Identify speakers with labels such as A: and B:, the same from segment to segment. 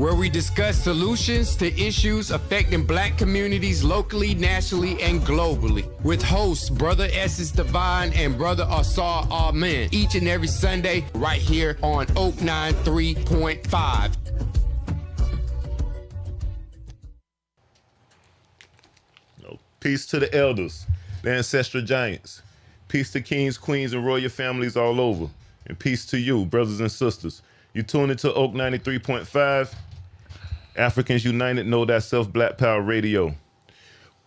A: where we discuss solutions to issues affecting black communities locally, nationally, and globally. With hosts Brother Escents Devine and Brother Ausar Amen, each and every Sunday right here on Oak 93.5.
B: Peace to the elders, the ancestral giants. Peace to kings, queens, and royal families all over. And peace to you, brothers and sisters. You tune into Oak 93.5, Africans United Know Thyself Black Power Radio.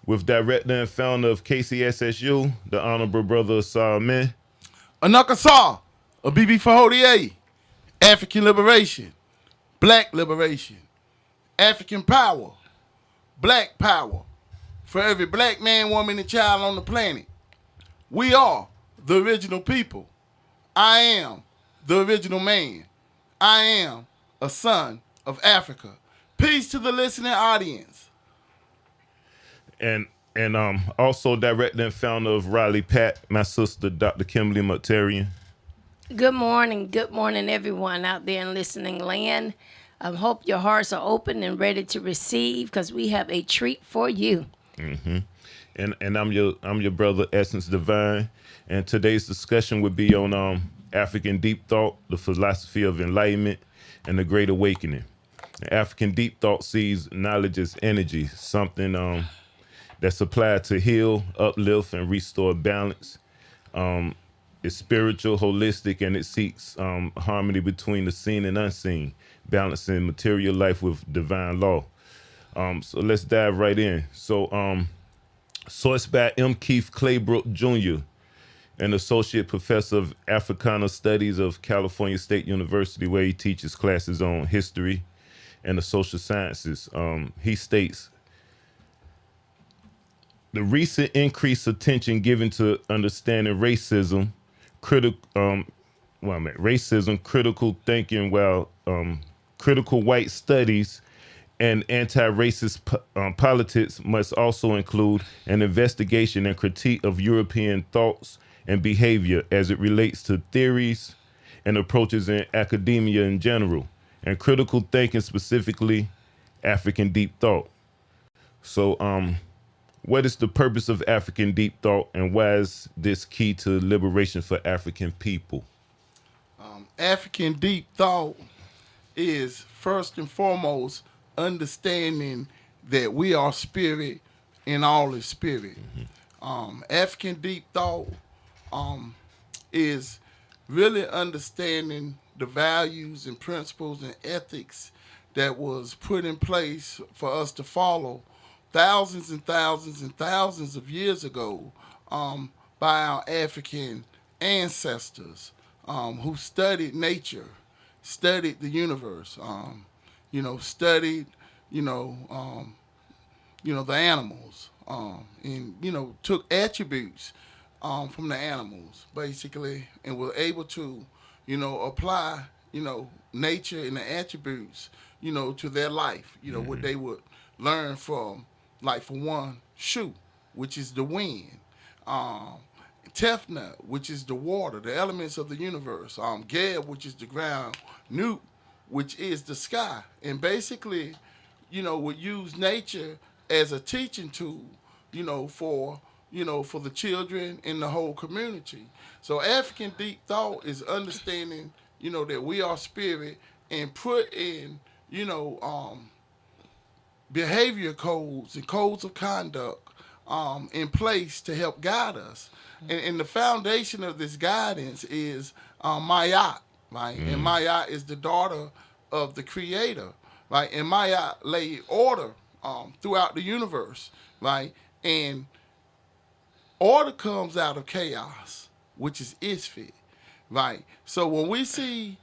B: With director and founder of KCSSU, the Honorable Brother Ausar Amen.
C: Anakasa, a BB Fahodie, African liberation, black liberation, African power, black power. For every black man, woman, and child on the planet, we are the original people. I am the original man. I am a son of Africa. Peace to the listening audience.
B: And also director and founder of Riley Pat, my sister, Dr. Kimberly Muktarian.
D: Good morning, everyone out there in listening land. I hope your hearts are open and ready to receive, because we have a treat for you.
B: Mm-hmm. And I'm your brother Escents Devine, and today's discussion would be on African deep thought, the philosophy of enlightenment, and the Great Awakening. African deep thought sees knowledge as energy, something that's applied to heal, uplift, and restore balance. It's spiritual, holistic, and it seeks harmony between the seen and unseen, balancing material life with divine law. So let's dive right in. So, sourced by M. Keith Claybrook Jr., an associate professor of Africana Studies of California State University, where he teaches classes on history and the social sciences. He states, the recent increased attention given to understanding racism, critical thinking, while critical white studies and anti-racist politics must also include an investigation and critique of European thoughts and behavior as it relates to theories and approaches in academia in general, and critical thinking, specifically African deep thought. So what is the purpose of African deep thought, and why is this key to liberation for African people?
C: African deep thought is first and foremost understanding that we are spirit and all is spirit. Mm-hmm. African deep thought is really understanding the values and principles and ethics that was put in place for us to follow thousands and thousands and thousands of years ago by our African ancestors who studied nature, studied the universe, studied, the animals, and, took attributes from the animals, basically, and were able to, apply, nature and the attributes, to their life, mm-hmm. what they would learn from, like, for one, Shu, which is the wind, Tefnut, which is the water, the elements of the universe, Geb, which is the ground, Nut, which is the sky, and basically, would use nature as a teaching tool, for the children in the whole community. So African deep thought is understanding, that we are spirit, and put in, behavior codes and codes of conduct in place to help guide us. And the foundation of this guidance is Mayat, right? Mm. And Mayat is the daughter of the Creator, right? And Mayat laid order throughout the universe, right? And order comes out of chaos, which is Isfit, right? So when we see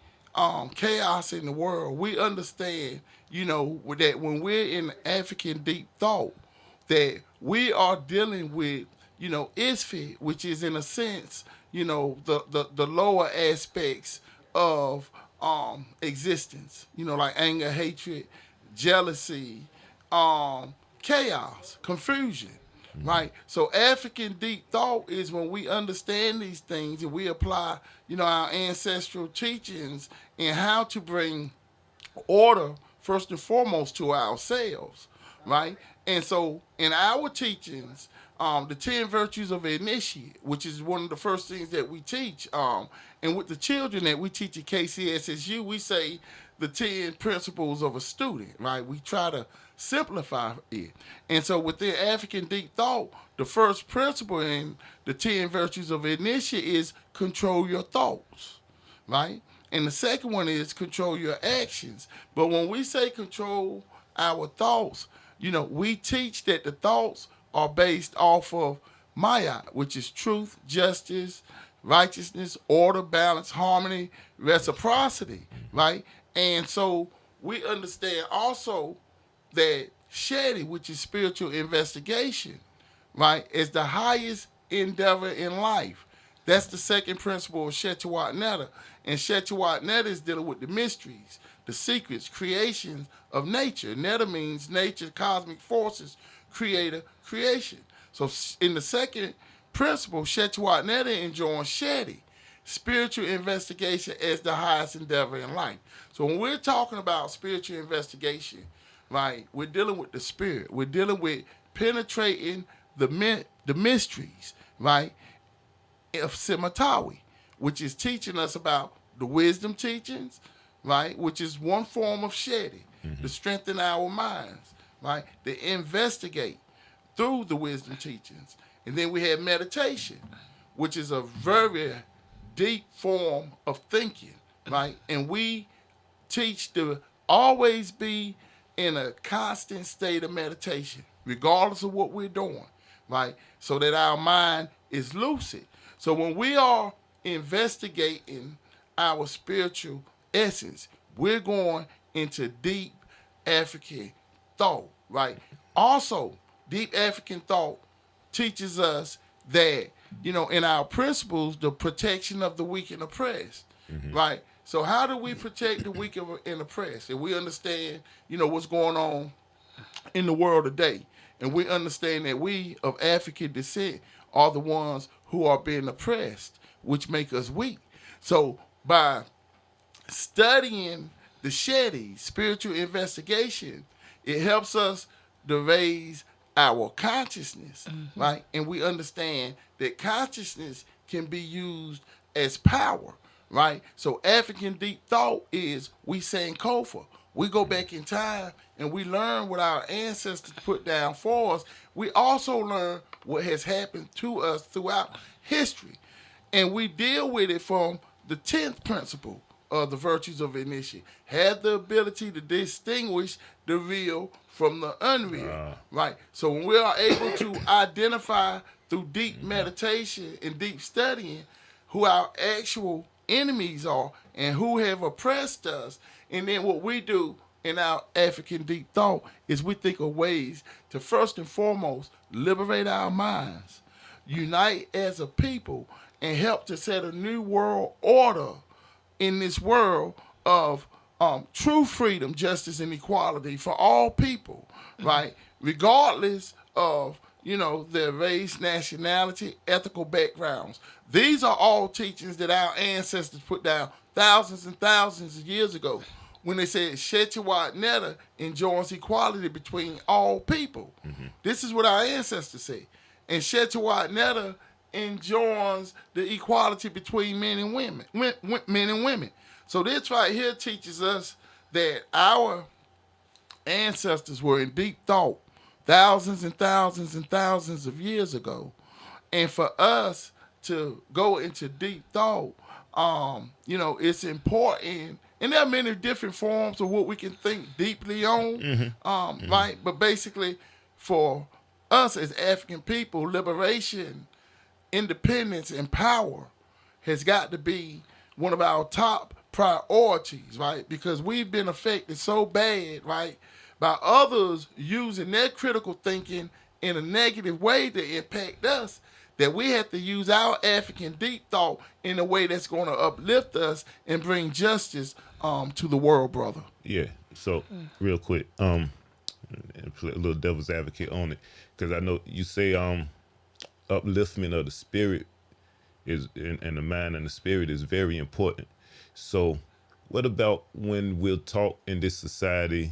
C: chaos in the world, we understand, that when we're in African deep thought, that we are dealing with, Isfit, which is in a sense, the lower aspects of existence, like anger, hatred, jealousy, chaos, confusion, right? So African deep thought is when we understand these things and we apply, our ancestral teachings and how to bring order first and foremost to ourselves, right? And so in our teachings, the 10 virtues of an initiate, which is one of the first things that we teach, and with the children that we teach at KCSSU, we say the 10 principles of a student, right? We try to simplify it. And so within African deep thought, the first principle in the 10 virtues of an initiate is control your thoughts, right? And the second one is control your actions. But when we say control our thoughts, we teach that the thoughts are based off of Maya, which is truth, justice, righteousness, order, balance, harmony, reciprocity, right? And so we understand also that Shadi, which is spiritual investigation, right, is the highest endeavor in life. That's the second principle of Shetawat Netta. And Shetawat Netta is dealing with the mysteries, the secrets, creations of nature. Netta means nature, cosmic forces, creator, creation. So in the second principle, Shetawat Netta enjoins Shadi, spiritual investigation as the highest endeavor in life. So when we're talking about spiritual investigation, right, we're dealing with the spirit. We're dealing with penetrating the mysteries, right, of Simatawi, which is teaching us about the wisdom teachings, right, which is one form of Shadi, to strengthen our minds, right, to investigate through the wisdom teachings. And then we have meditation, which is a very deep form of thinking, right? And we teach to always be in a constant state of meditation, regardless of what we're doing, right? So that our mind is lucid. So when we are investigating our spiritual essence, we're going into deep African thought, right? Also, deep African thought teaches us that, in our principles, the protection of the weak and oppressed, right? So how do we protect the weak and oppressed? And we understand, what's going on in the world today. And we understand that we of African descent are the ones who are being oppressed, which make us weak. So by studying the Shadi, spiritual investigation, it helps us to raise our consciousness, right? And we understand that consciousness can be used as power, right? So African deep thought is we saying Kofa. We go back in time and we learn what our ancestors put down for us. We also learn what has happened to us throughout history. And we deal with it from the 10th principle of the virtues of initiate. Have the ability to distinguish the real from the unreal, right? So when we are able to identify through deep meditation and deep studying who our actual enemies are and who have oppressed us, and then what we do in our African deep thought is we think of ways to first and foremost liberate our minds, unite as a people, and help to set a new world order in this world of true freedom, justice, and equality for all people, right? Regardless of, their race, nationality, ethical backgrounds. These are all teachings that our ancestors put down thousands and thousands of years ago when they said Shetawat Netta enjoins equality between all people. This is what our ancestors say. And Shetawat Netta enjoins the equality between men and women. So this right here teaches us that our ancestors were in deep thought thousands and thousands and thousands of years ago. And for us to go into deep thought, it's important. And there are many different forms of what we can think deeply on, right? But basically, for us as African people, liberation, independence, and power has got to be one of our top priorities, right? Because we've been affected so bad, right, by others using their critical thinking in a negative way to impact us, that we have to use our African deep thought in a way that's going to uplift us and bring justice to the world, brother.
B: Yeah. So real quick, play a little devil's advocate on it, because I know you say upliftment of the spirit is and the mind and the spirit is very important. So what about when we're taught in this society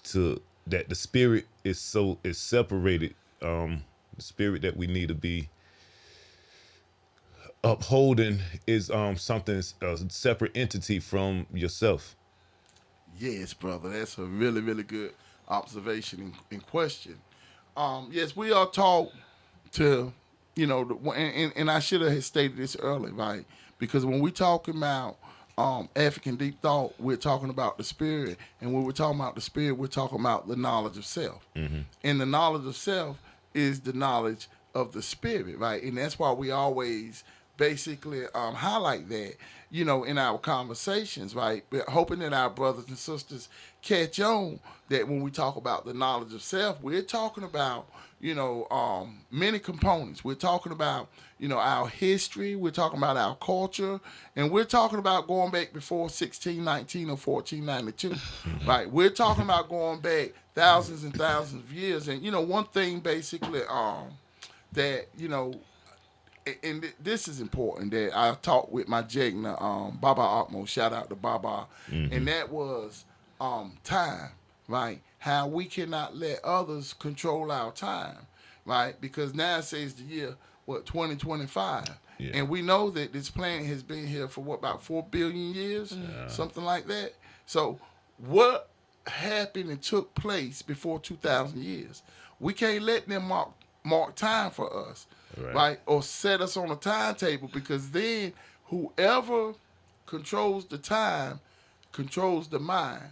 B: to that the spirit is separated, the spirit that we need to be upholding is something, a separate entity from yourself.
C: Yes, brother. That's a really, really good observation and question. Yes, we are taught to, and I should have stated this early, right? Because when we talking about African deep thought, we're talking about the spirit, and when we're talking about the spirit, we're talking about the knowledge of self. And the knowledge of self is the knowledge of the spirit, right? And that's why we always basically highlight that, in our conversations, right? But hoping that our brothers and sisters catch on that when we talk about the knowledge of self, we're talking about, many components. We're talking about, our history. We're talking about our culture. And we're talking about going back before 1619 or 1492, right? We're talking about going back thousands and thousands of years. And, one thing basically that, and this is important that I talked with my Jegna, Baba Akmo, shout out to Baba, and that was time, right? How we cannot let others control our time, right? Because now it says the year, 2025. Yeah. And we know that this planet has been here for about 4 billion years, something like that. So what happened and took place before 2,000 years? We can't let them mark time for us. Right? Or set us on a timetable, because then whoever controls the time controls the mind,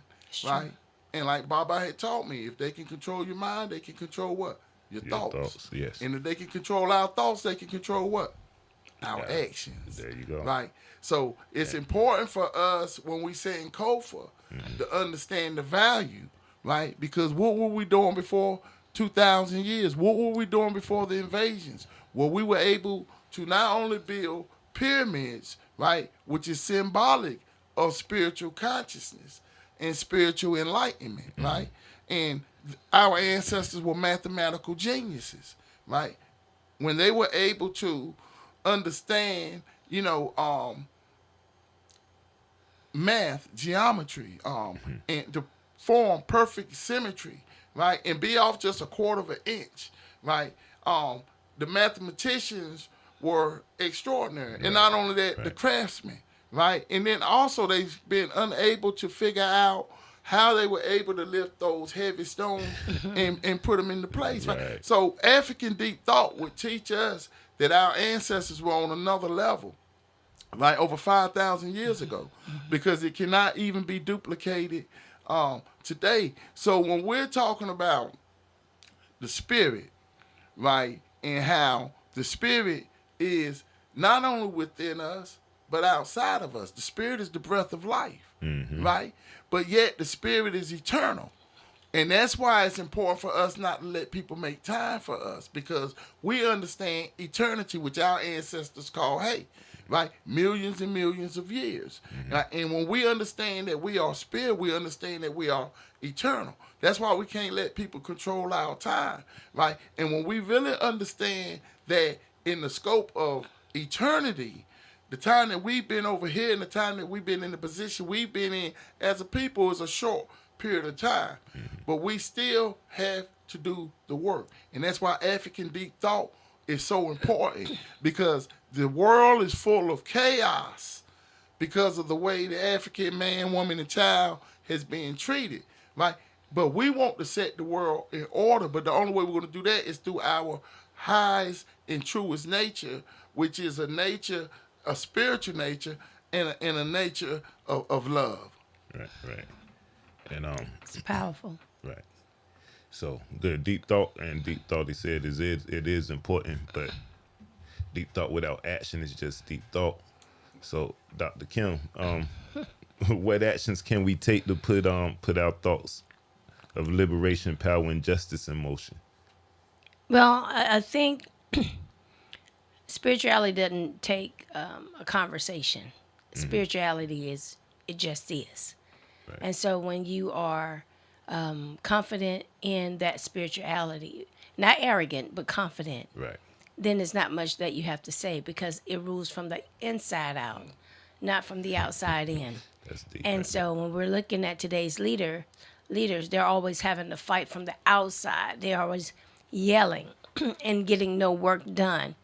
C: right? And like Baba had taught me, if they can control your mind, they can control what? Your thoughts.
B: Yes.
C: And if they can control our thoughts, they can control what? Our actions.
B: There you go.
C: Right? So it's important for us when we say in Kofa to understand the value, right? Because what were we doing before 2,000 years? What were we doing before the invasions? Well, we were able to not only build pyramids, right, which is symbolic of spiritual consciousness and spiritual enlightenment, right? And our ancestors were mathematical geniuses, right? When they were able to understand, math, geometry, and to form perfect symmetry, right, and be off just a quarter of an inch, right? The mathematicians were extraordinary. Right. And not only that, the craftsmen, right? And then also they've been unable to figure out how they were able to lift those heavy stones and put them into place. Right? So African deep thought would teach us that our ancestors were on another level, like over 5,000 years ago, because it cannot even be duplicated today. So when we're talking about the spirit, right, and how the spirit is not only within us, but outside of us. The spirit is the breath of life, right? But yet the spirit is eternal. And that's why it's important for us not to let people make time for us, because we understand eternity, which our ancestors call hate, right? Millions and millions of years. Right? And when we understand that we are spirit, we understand that we are eternal. That's why we can't let people control our time, right? And when we really understand that in the scope of eternity, the time that we've been over here and the time that we've been in the position we've been in as a people is a short period of time. But we still have to do the work. And that's why African deep thought is so important, because the world is full of chaos because of the way the African man, woman, and child has been treated, right? But we want to set the world in order, but the only way we're going to do that is through our highest and truest nature, which is a spiritual nature, and a nature of love.
B: Right. And
D: it's powerful.
B: Right. So good deep thought, and deep thought, he said, it is important, but deep thought without action is just deep thought. So Dr. Kim, what actions can we take to put our thoughts of liberation, power, and justice in motion?
D: Well, I think spirituality doesn't take a conversation. Spirituality it just is. Right. And so when you are confident in that spirituality, not arrogant, but confident,
B: right,
D: then there's not much that you have to say, because it rules from the inside out, not from the outside in.
B: That's deep.
D: And
B: right
D: so when we're looking at today's leaders, they're always having to fight from the outside. They're always yelling and getting no work done.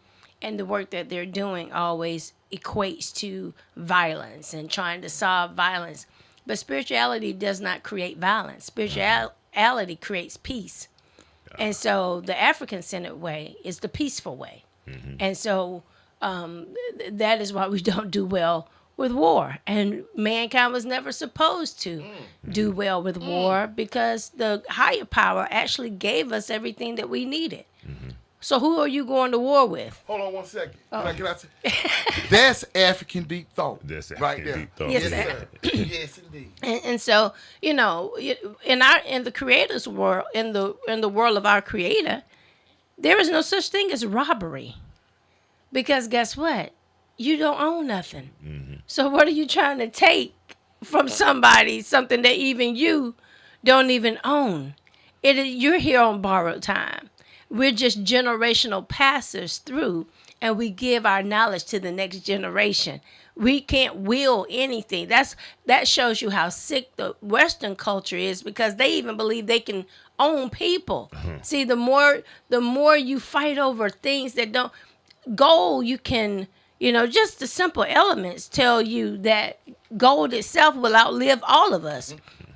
D: And the work that they're doing always equates to violence and trying to solve violence. But spirituality does not create violence. Spirituality creates peace. And so the African-centered way is the peaceful way. And so that is why we don't do well with war. And mankind was never supposed to do well with war because the higher power actually gave us everything that we needed. So who are you going to war with?
C: Hold on one second. Can I say? That's African deep thought.
B: That's
C: right
B: African
C: there.
B: deep thought.
D: Yes,
C: Yes,
D: sir.
C: sir. Yes, indeed.
D: And so, you know, in the creator's world, in the world of our creator, there is no such thing as robbery. Because guess what? You don't own nothing. So what are you trying to take from somebody, something that even you don't even own? You're here on borrowed time. We're just generational passers through, and we give our knowledge to the next generation. We can't will anything. That shows you how sick the Western culture is, because they even believe they can own people. See, the more you fight over things that don't gold, you can, just the simple elements tell you that gold itself will outlive all of us.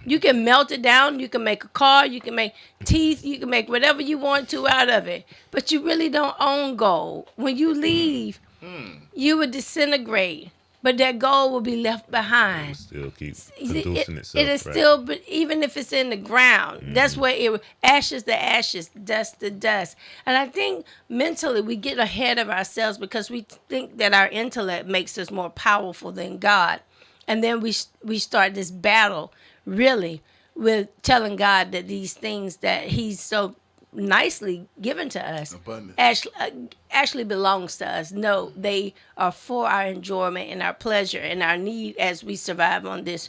D: You can melt it down, you can make a car, you can make teeth, you can make whatever you want to out of it. But you really don't own gold. When you leave, you would disintegrate, but that gold will be left behind.
B: Still keep producing itself.
D: It is
B: right?
D: still, but even if it's in the ground, that's where ashes to ashes, dust to dust. And I think mentally we get ahead of ourselves because we think that our intellect makes us more powerful than God. And then we start this battle, really, with telling God that these things that he's so nicely given to us actually belongs to us. No, they are for our enjoyment and our pleasure and our need as we survive on this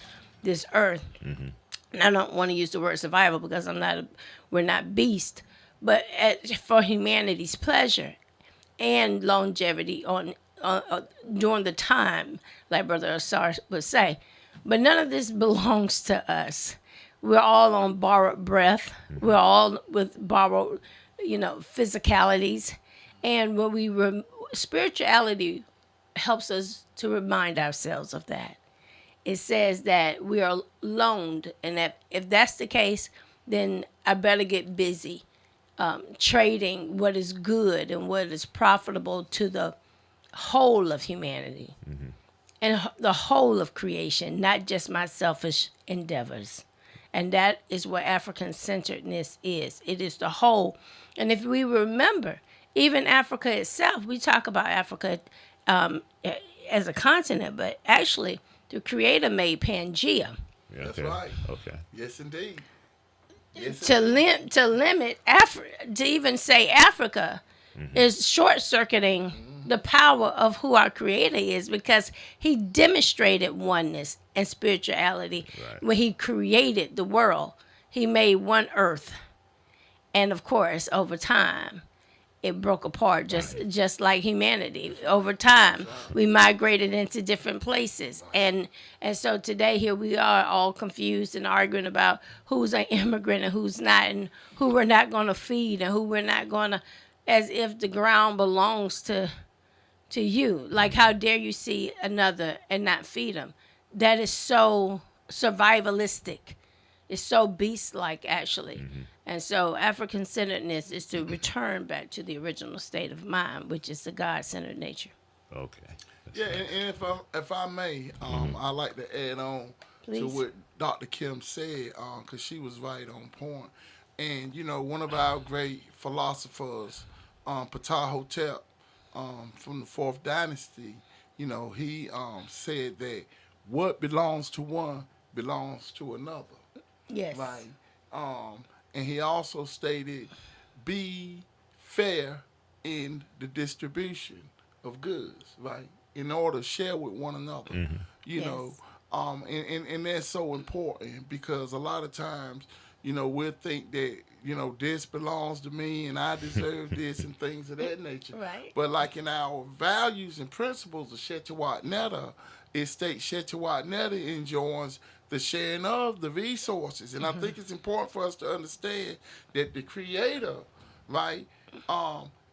D: earth. And I don't want to use the word survival because we're not beast, but for humanity's pleasure and longevity on during the time, like Brother Ausar would say. But none of this belongs to us. We're all on borrowed breath. We're all with borrowed, physicalities. And when spirituality helps us to remind ourselves of that. It says that we are loaned, and that if that's the case, then I better get busy trading what is good and what is profitable to the whole of humanity and the whole of creation, not just my selfish endeavors. And that is what African-centeredness is. It is the whole. And if we remember, even Africa itself, we talk about Africa as a continent, but actually the Creator made Pangea.
B: Yeah,
C: That's right.
B: Okay.
C: Yes, indeed. Yes,
D: To limit to even say Africa is short-circuiting the power of who our Creator is, because he demonstrated oneness and spirituality when he created the world. He made one earth. And of course, over time, it broke apart just like humanity. Over time, we migrated into different places. And so today here we are all confused and arguing about who's an immigrant and who's not, and who we're not going to feed and who we're not going to, as if the ground belongs to you. Like, how dare you see another and not feed them? That is so survivalistic. It's so beast-like, actually. And so African-centeredness is to return back to the original state of mind, which is the God-centered nature.
B: Okay. That's
C: Yeah, and if I may, I'd like to add on
D: Please.
C: to what Dr. Kim said, because she was right on point. And, one of our great philosophers, Ptah from the Fourth Dynasty, he said that what belongs to one belongs to another.
D: Yes.
C: Right. And he also stated, be fair in the distribution of goods, right? In order to share with one another, you know. And that's so important, because a lot of times, we'll think that, this belongs to me and I deserve this and things of that nature.
D: Right.
C: But like in our values and principles of Shetawat Netta, it states Shetawatneta enjoins the sharing of the resources. And I think it's important for us to understand that the Creator, right,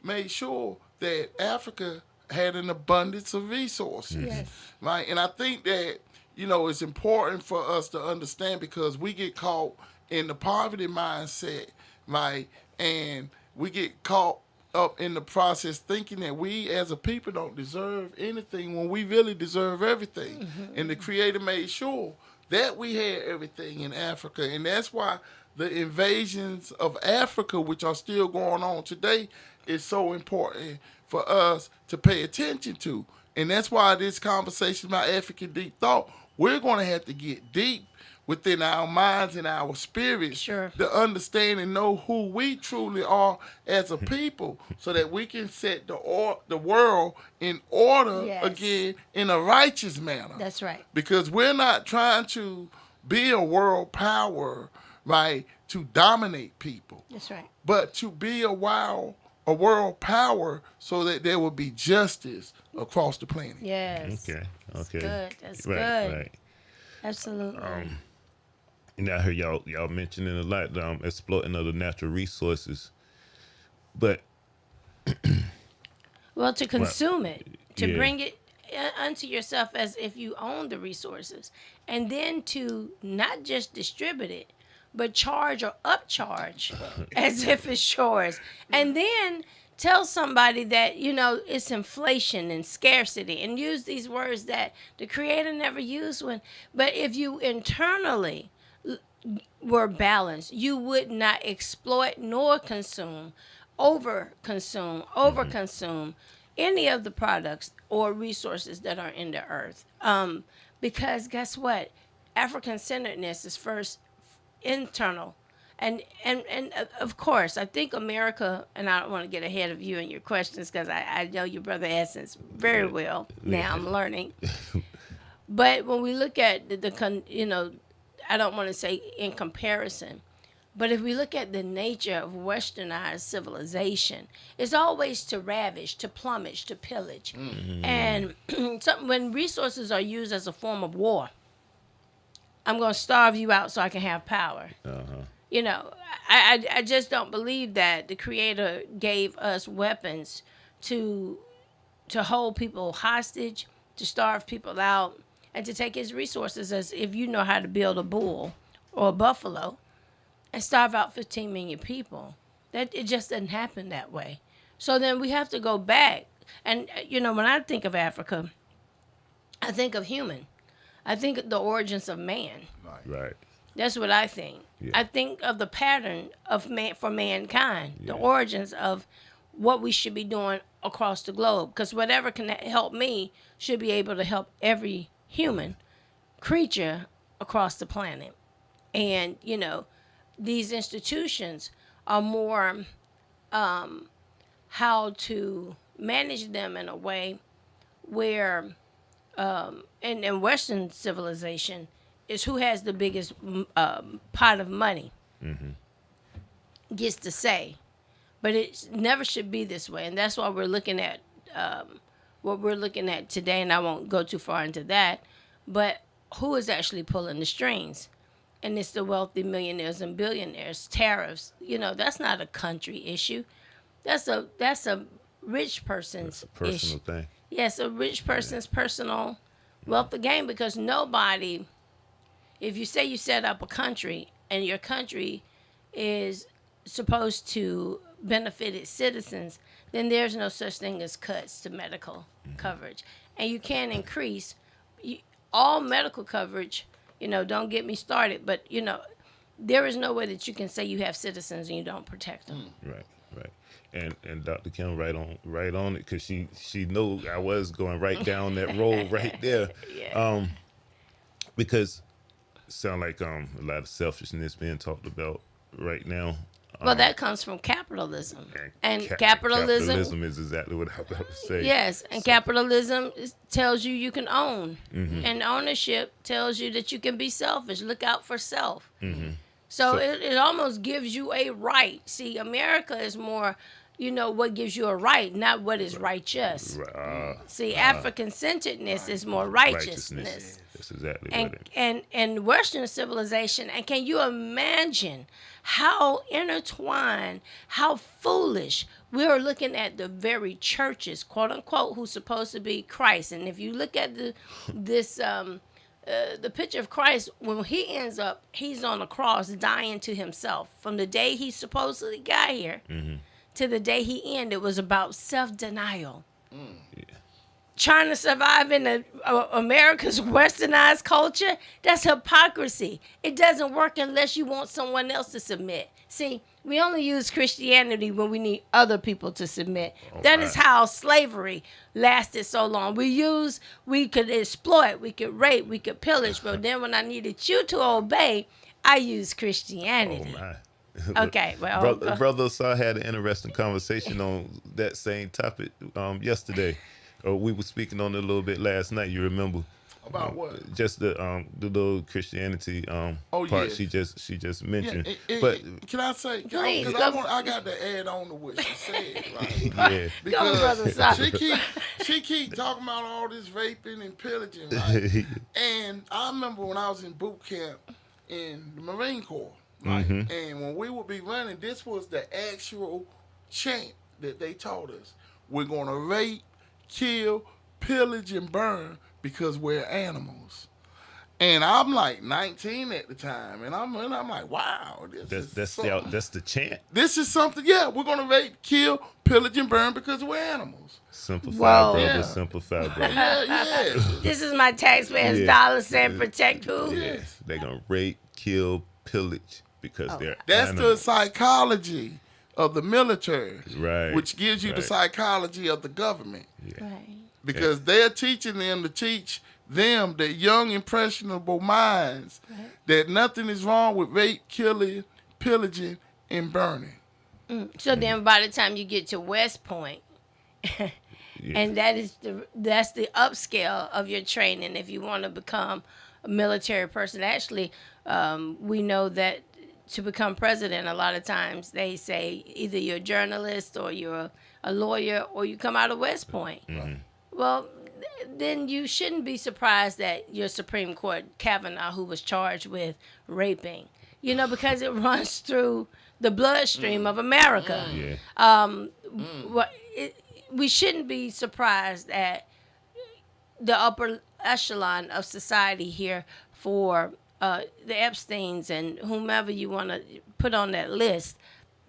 C: made sure that Africa had an abundance of resources,
D: Yes.
C: right? And I think that, you know, it's important for us to understand because we get caught in the poverty mindset, right? And we get caught up in the process thinking that we as a people don't deserve anything when we really deserve everything. And the Creator made sure that we had everything in Africa. And that's why the invasions of Africa, which are still going on today, is so important for us to pay attention to. And that's why this conversation about African deep thought, we're going to have to get deep within our minds and our spirits
D: Sure.
C: to understand and know who we truly are as a people so that we can set the world in order
D: Yes.
C: again in a righteous manner.
D: That's right.
C: Because we're not trying to be a world power, right, to dominate people,
D: That's right.
C: but to be a world power so that there will be justice across the planet.
D: Yes.
B: Okay.
D: That's
B: Okay.
D: good. That's
B: right,
D: good.
B: Right.
D: Absolutely.
B: And I heard y'all mentioning a lot exploiting of the natural resources, but
D: Well, to consume it, to
B: Yeah.
D: bring it unto yourself as if you own the resources, and then to not just distribute it, but charge or upcharge as if it's yours, and then tell somebody that, you know, it's inflation and scarcity, and use these words that the Creator never used but if you internally were balanced, you would not exploit nor overconsume any of the products or resources that are in the earth. Because guess what? African centeredness is first internal. And of course, I think America, and I don't want to get ahead of you and your questions because I know your brother Essence very well. Now I'm learning. But when we look at I don't want to say in comparison, but if we look at the nature of westernized civilization, it's always to ravage, to plummet, to pillage. And when resources are used as a form of war, I'm going to starve you out so I can have power. You know, I just don't believe that the Creator gave us weapons to hold people hostage, to starve people out, and to take his resources as if you know how to build a bull or a buffalo and starve out 15 million people. That it just doesn't happen that way. So then we have to go back. And, you know, when I think of Africa, I think of human. I think of the origins of man.
B: right.
D: That's what I think.
B: Yeah.
D: I think of the pattern of man for mankind, the origins of what we should be doing across the globe. Because whatever can help me should be able to help every human creature across the planet. And, you know, these institutions are more how to manage them in a way where, in Western civilization, is who has the biggest pot of money gets to say. But it never should be this way. And that's why we're looking at what we're looking at today, and I won't go too far into that, but who is actually pulling the strings? And it's the wealthy millionaires and billionaires. Tariffs, you know, that's not a country issue. That's a rich person's
B: It's a personal
D: issue.
B: thing.
D: Yes, a rich person's personal wealth to gain, because nobody, if you say you set up a country and your country is supposed to benefit its citizens, then there's no such thing as cuts to medical coverage. And you can't increase all medical coverage, you know, don't get me started, but, you know, there is no way that you can say you have citizens and you don't protect them.
B: Right. And Dr. Kim right on it, because she knew I was going right down that road right there.
D: Yeah.
B: Because it sound like a lot of selfishness being talked about right now.
D: Well, that comes from capitalism. And capitalism
B: is exactly what I was about to say.
D: Yes, and capitalism tells you can own. And ownership tells you that you can be selfish, look out for self. So it almost gives you a right. See, America is more what gives you a right, not what is righteous. See, African centeredness is more righteousness.
B: That's exactly
D: And,
B: what it is.
D: and Western civilization, and can you imagine how intertwined, how foolish we are looking at the very churches, quote unquote, who's supposed to be Christ. And if you look at the picture of Christ, when he ends up, he's on the cross dying to himself. From the day he supposedly got here to the day he ended, it was about self-denial. Trying to survive in America's westernized culture, that's hypocrisy. It doesn't work unless you want someone else to submit. See, we only use Christianity when we need other people to submit. That is how slavery lasted so long. We could exploit, we could rape, we could pillage, but then when I needed you to obey, I used Christianity. Okay, well,
B: Brother Ausar had an interesting conversation on that same topic yesterday. We were speaking on it a little bit last night. You remember?
C: About what?
B: Just the little Christianity part she just mentioned. But
C: can I say?
D: Please,
C: I got to add on to what she said. Right?
B: yeah,
C: Because
D: Brother Ausar.
C: she keep talking about all this raping and pillaging, right? And I remember when I was in boot camp in the Marine Corps, right? And when we would be running, this was the actual chant that they taught us. We're gonna rape, kill, pillage, and burn because we're animals. And I'm like 19 at the time, and I'm like, wow, that's
B: the chant.
C: This is something. Yeah, we're gonna rape, kill, pillage, and burn because we're animals.
B: Simplify,
D: Whoa.
B: brother.
C: Yeah.
B: Simplify, brother.
C: Yeah.
D: This is my taxpayers' dollar saying protect who?
C: Yes.
B: They're gonna rape, kill, pillage because they're
C: That's the
B: animals.
C: psychology of the military,
B: Right.
C: which gives you the
B: Right.
C: psychology of the government,
D: Right.
C: because they're teaching them to teach them, the young impressionable minds, that nothing is wrong with rape, killing, pillaging, and burning.
D: So then by the time you get to West Point, and that's the upscale of your training if you want to become a military person. Actually, we know that to become president, a lot of times they say either you're a journalist or you're a lawyer or you come out of West Point. Well, then you shouldn't be surprised that your Supreme Court Kavanaugh, who was charged with raping, because it runs through the bloodstream of America. We shouldn't be surprised at the upper echelon of society here for the Epsteins and whomever you want to put on that list.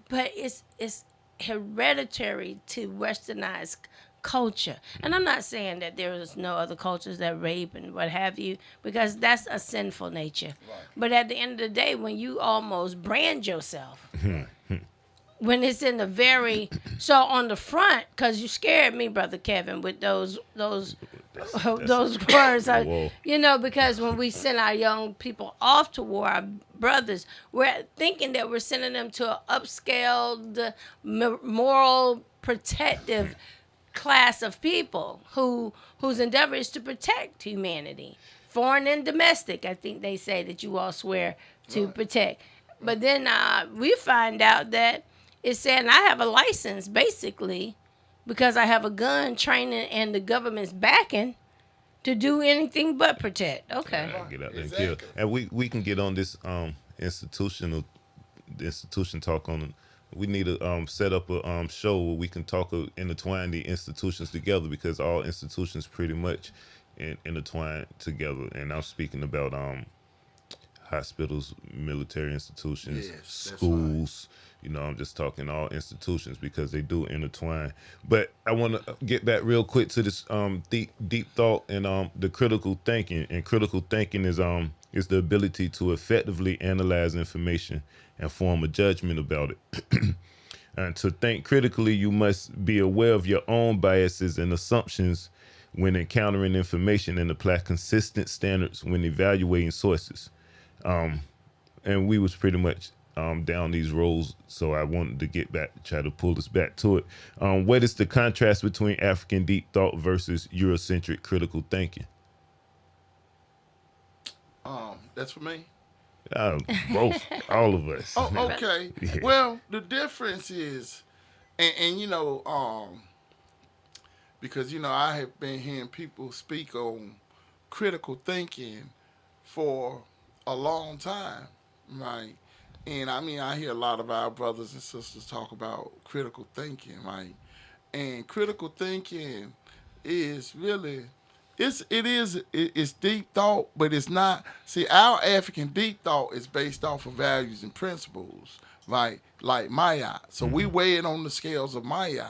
D: But it's hereditary to westernized culture. And I'm not saying that there is no other cultures that rape and what have you, because that's a sinful nature. Right. But at the end of the day, when you almost brand yourself, when it's in the very, so on the front, because you scared me, Brother Kevin, with those words. Because when we send our young people off to war, our brothers, we're thinking that we're sending them to an upscaled, moral, protective class of people whose endeavor is to protect humanity, foreign and domestic. I think they say that you all swear to protect. But then we find out that it's saying I have a license, basically, because I have a gun, training, and the government's backing to do anything but protect. Okay.
B: Get out there and kill. And we can get on this institution talk on. We need to set up a show where we can talk intertwine the institutions together, because all institutions pretty much intertwine together. And I'm speaking about hospitals, military institutions, schools. I'm just talking all institutions because they do intertwine. But I want to get back real quick to this deep thought and the critical thinking. And critical thinking is the ability to effectively analyze information and form a judgment about it. And to think critically, you must be aware of your own biases and assumptions when encountering information, and apply consistent standards when evaluating sources. And we was pretty much down these roads, so I wanted to get back, try to pull us back to it. What is the contrast between African deep thought versus Eurocentric critical thinking?
C: That's for me.
B: Both, all of us.
C: Oh, okay.
B: Yeah.
C: Well, the difference is And because I have been hearing people speak on critical thinking for a long time, right? And I mean, I hear a lot of our brothers and sisters talk about critical thinking, right? And critical thinking is really it's deep thought, but it's not. See, our African deep thought is based off of values and principles, right? Like Maya. So we weigh it on the scales of Maya,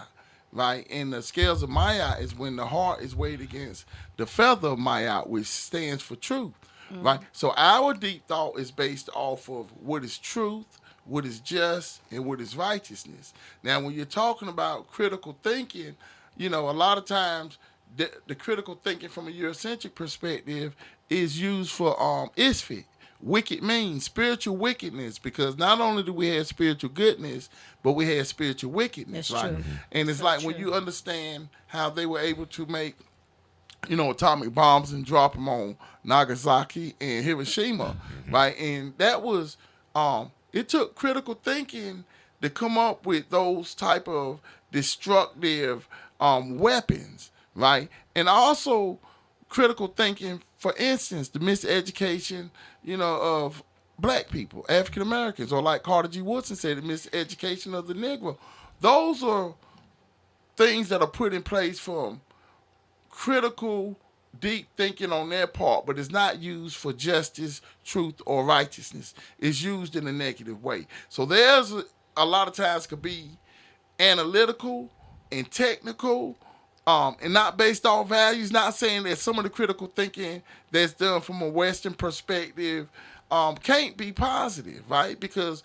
C: right? And the scales of Maya is when the heart is weighed against the feather of Maya, which stands for truth, right? So our deep thought is based off of what is truth, what is just, and what is righteousness. Now, when you're talking about critical thinking, a lot of times the critical thinking from a Eurocentric perspective is used for isfit. Wicked means spiritual wickedness, because not only do we have spiritual goodness, but we have spiritual wickedness,
D: That's
C: right?
D: true.
C: And it's
D: That's
C: like
D: true.
C: when you understand how they were able to make atomic bombs and drop them on Nagasaki and Hiroshima, right? And that was, it took critical thinking to come up with those type of destructive weapons, right? And also critical thinking, for instance, the miseducation, of black people, African Americans, or like Carter G. Woodson said, the miseducation of the Negro. Those are things that are put in place from critical, deep thinking on their part, but it's not used for justice, truth, or righteousness. It's used in a negative way. So there's a lot of times could be analytical and technical, and not based off values. Not saying that some of the critical thinking that's done from a Western perspective can't be positive, right? Because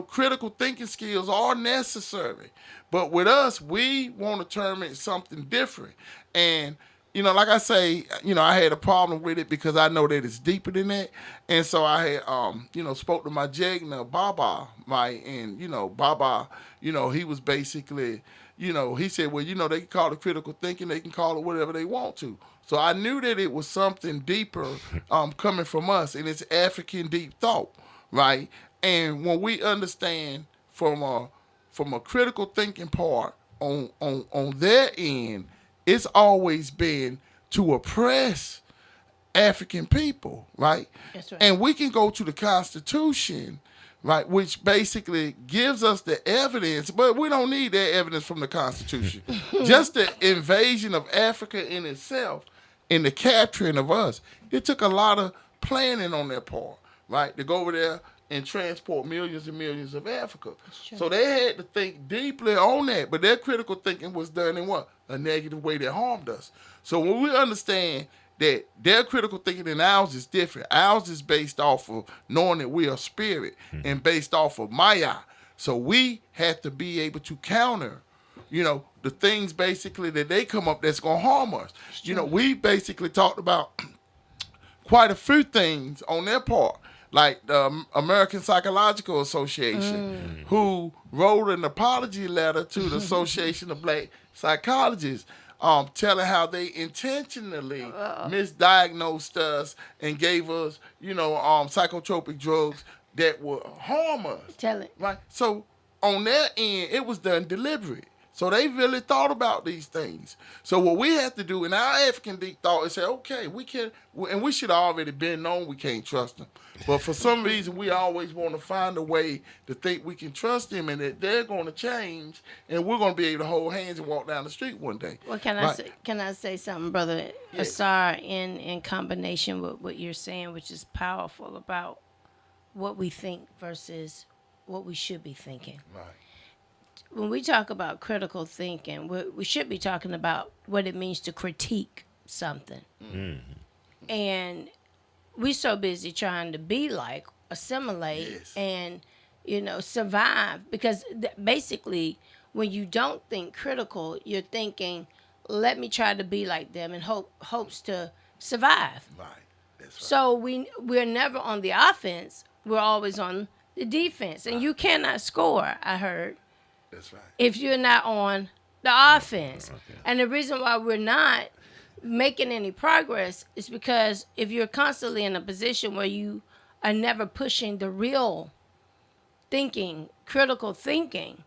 C: critical thinking skills are necessary, but with us, we want to term it something different. And like I say, I had a problem with it because I know that it's deeper than that. And so I had, spoke to my Jagna, Baba, right? And, Baba, he was basically, he said, well, they can call it critical thinking. They can call it whatever they want to. So I knew that it was something deeper coming from us, and it's African deep thought, right? And when we understand from a critical thinking part on their end, it's always been to oppress African people, right?
D: That's right.
C: And we can go to the Constitution, right, which basically gives us the evidence, but we don't need that evidence from the Constitution. Just the invasion of Africa in itself and the capturing of us, it took a lot of planning on their part, right, to go over there and transport millions and millions of Africa. So they had to think deeply on that, but their critical thinking was done in what? A negative way that harmed us. So when we understand that their critical thinking and ours is different, ours is based off of knowing that we are spirit and based off of Maya. So we have to be able to counter, the things basically that they come up that's going to harm us. We basically talked about quite a few things on their part, like the American Psychological Association, who wrote an apology letter to the Association of Black Psychologists, telling how they intentionally misdiagnosed us and gave us, psychotropic drugs that would harm us.
D: Tell it.
C: Right? So on their end, it was done deliberate. So they really thought about these things. So what we have to do in our African deep thought is say, okay, we can, and we should have already been known we can't trust them. But for some reason, we always want to find a way to think we can trust them and that they're going to change and we're going to be able to hold hands and walk down the street one day.
D: Well, can I say something, Brother Ausar, in combination with what you're saying, which is powerful about what we think versus what we should be thinking.
C: Right.
D: When we talk about critical thinking, we should be talking about what it means to critique something. Mm-hmm. And we're so busy trying to be like, assimilate, and, survive. Because basically, when you don't think critical, you're thinking, let me try to be like them and hopes to survive.
C: Right. That's right.
D: So we're never on the offense. We're always on the defense. And you cannot score, I heard.
C: That's right.
D: If you're not on the offense. Okay. And the reason why we're not making any progress is because if you're constantly in a position where you are never pushing the real thinking, critical thinking,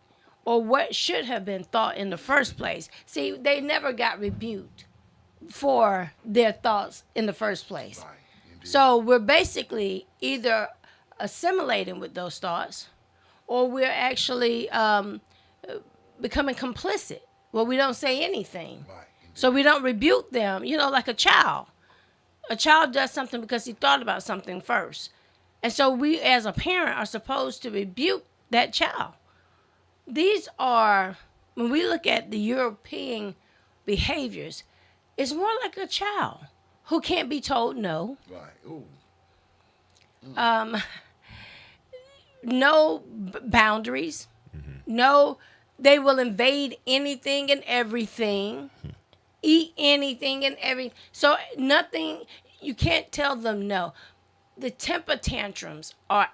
D: or what should have been thought in the first place. See, they never got rebuked for their thoughts in the first place.
C: Right. Indeed.
D: So we're basically either assimilating with those thoughts, or we're actually becoming complicit, where we don't say anything.
C: Right.
D: So we don't rebuke them, like a child. A child does something because he thought about something first. And so we, as a parent, are supposed to rebuke that child. These are, when we look at the European behaviors, it's more like a child who can't be told no.
C: Right. Ooh.
D: No boundaries. No, they will invade anything and everything. Eat anything and everything. So nothing, you can't tell them no. The temper tantrums are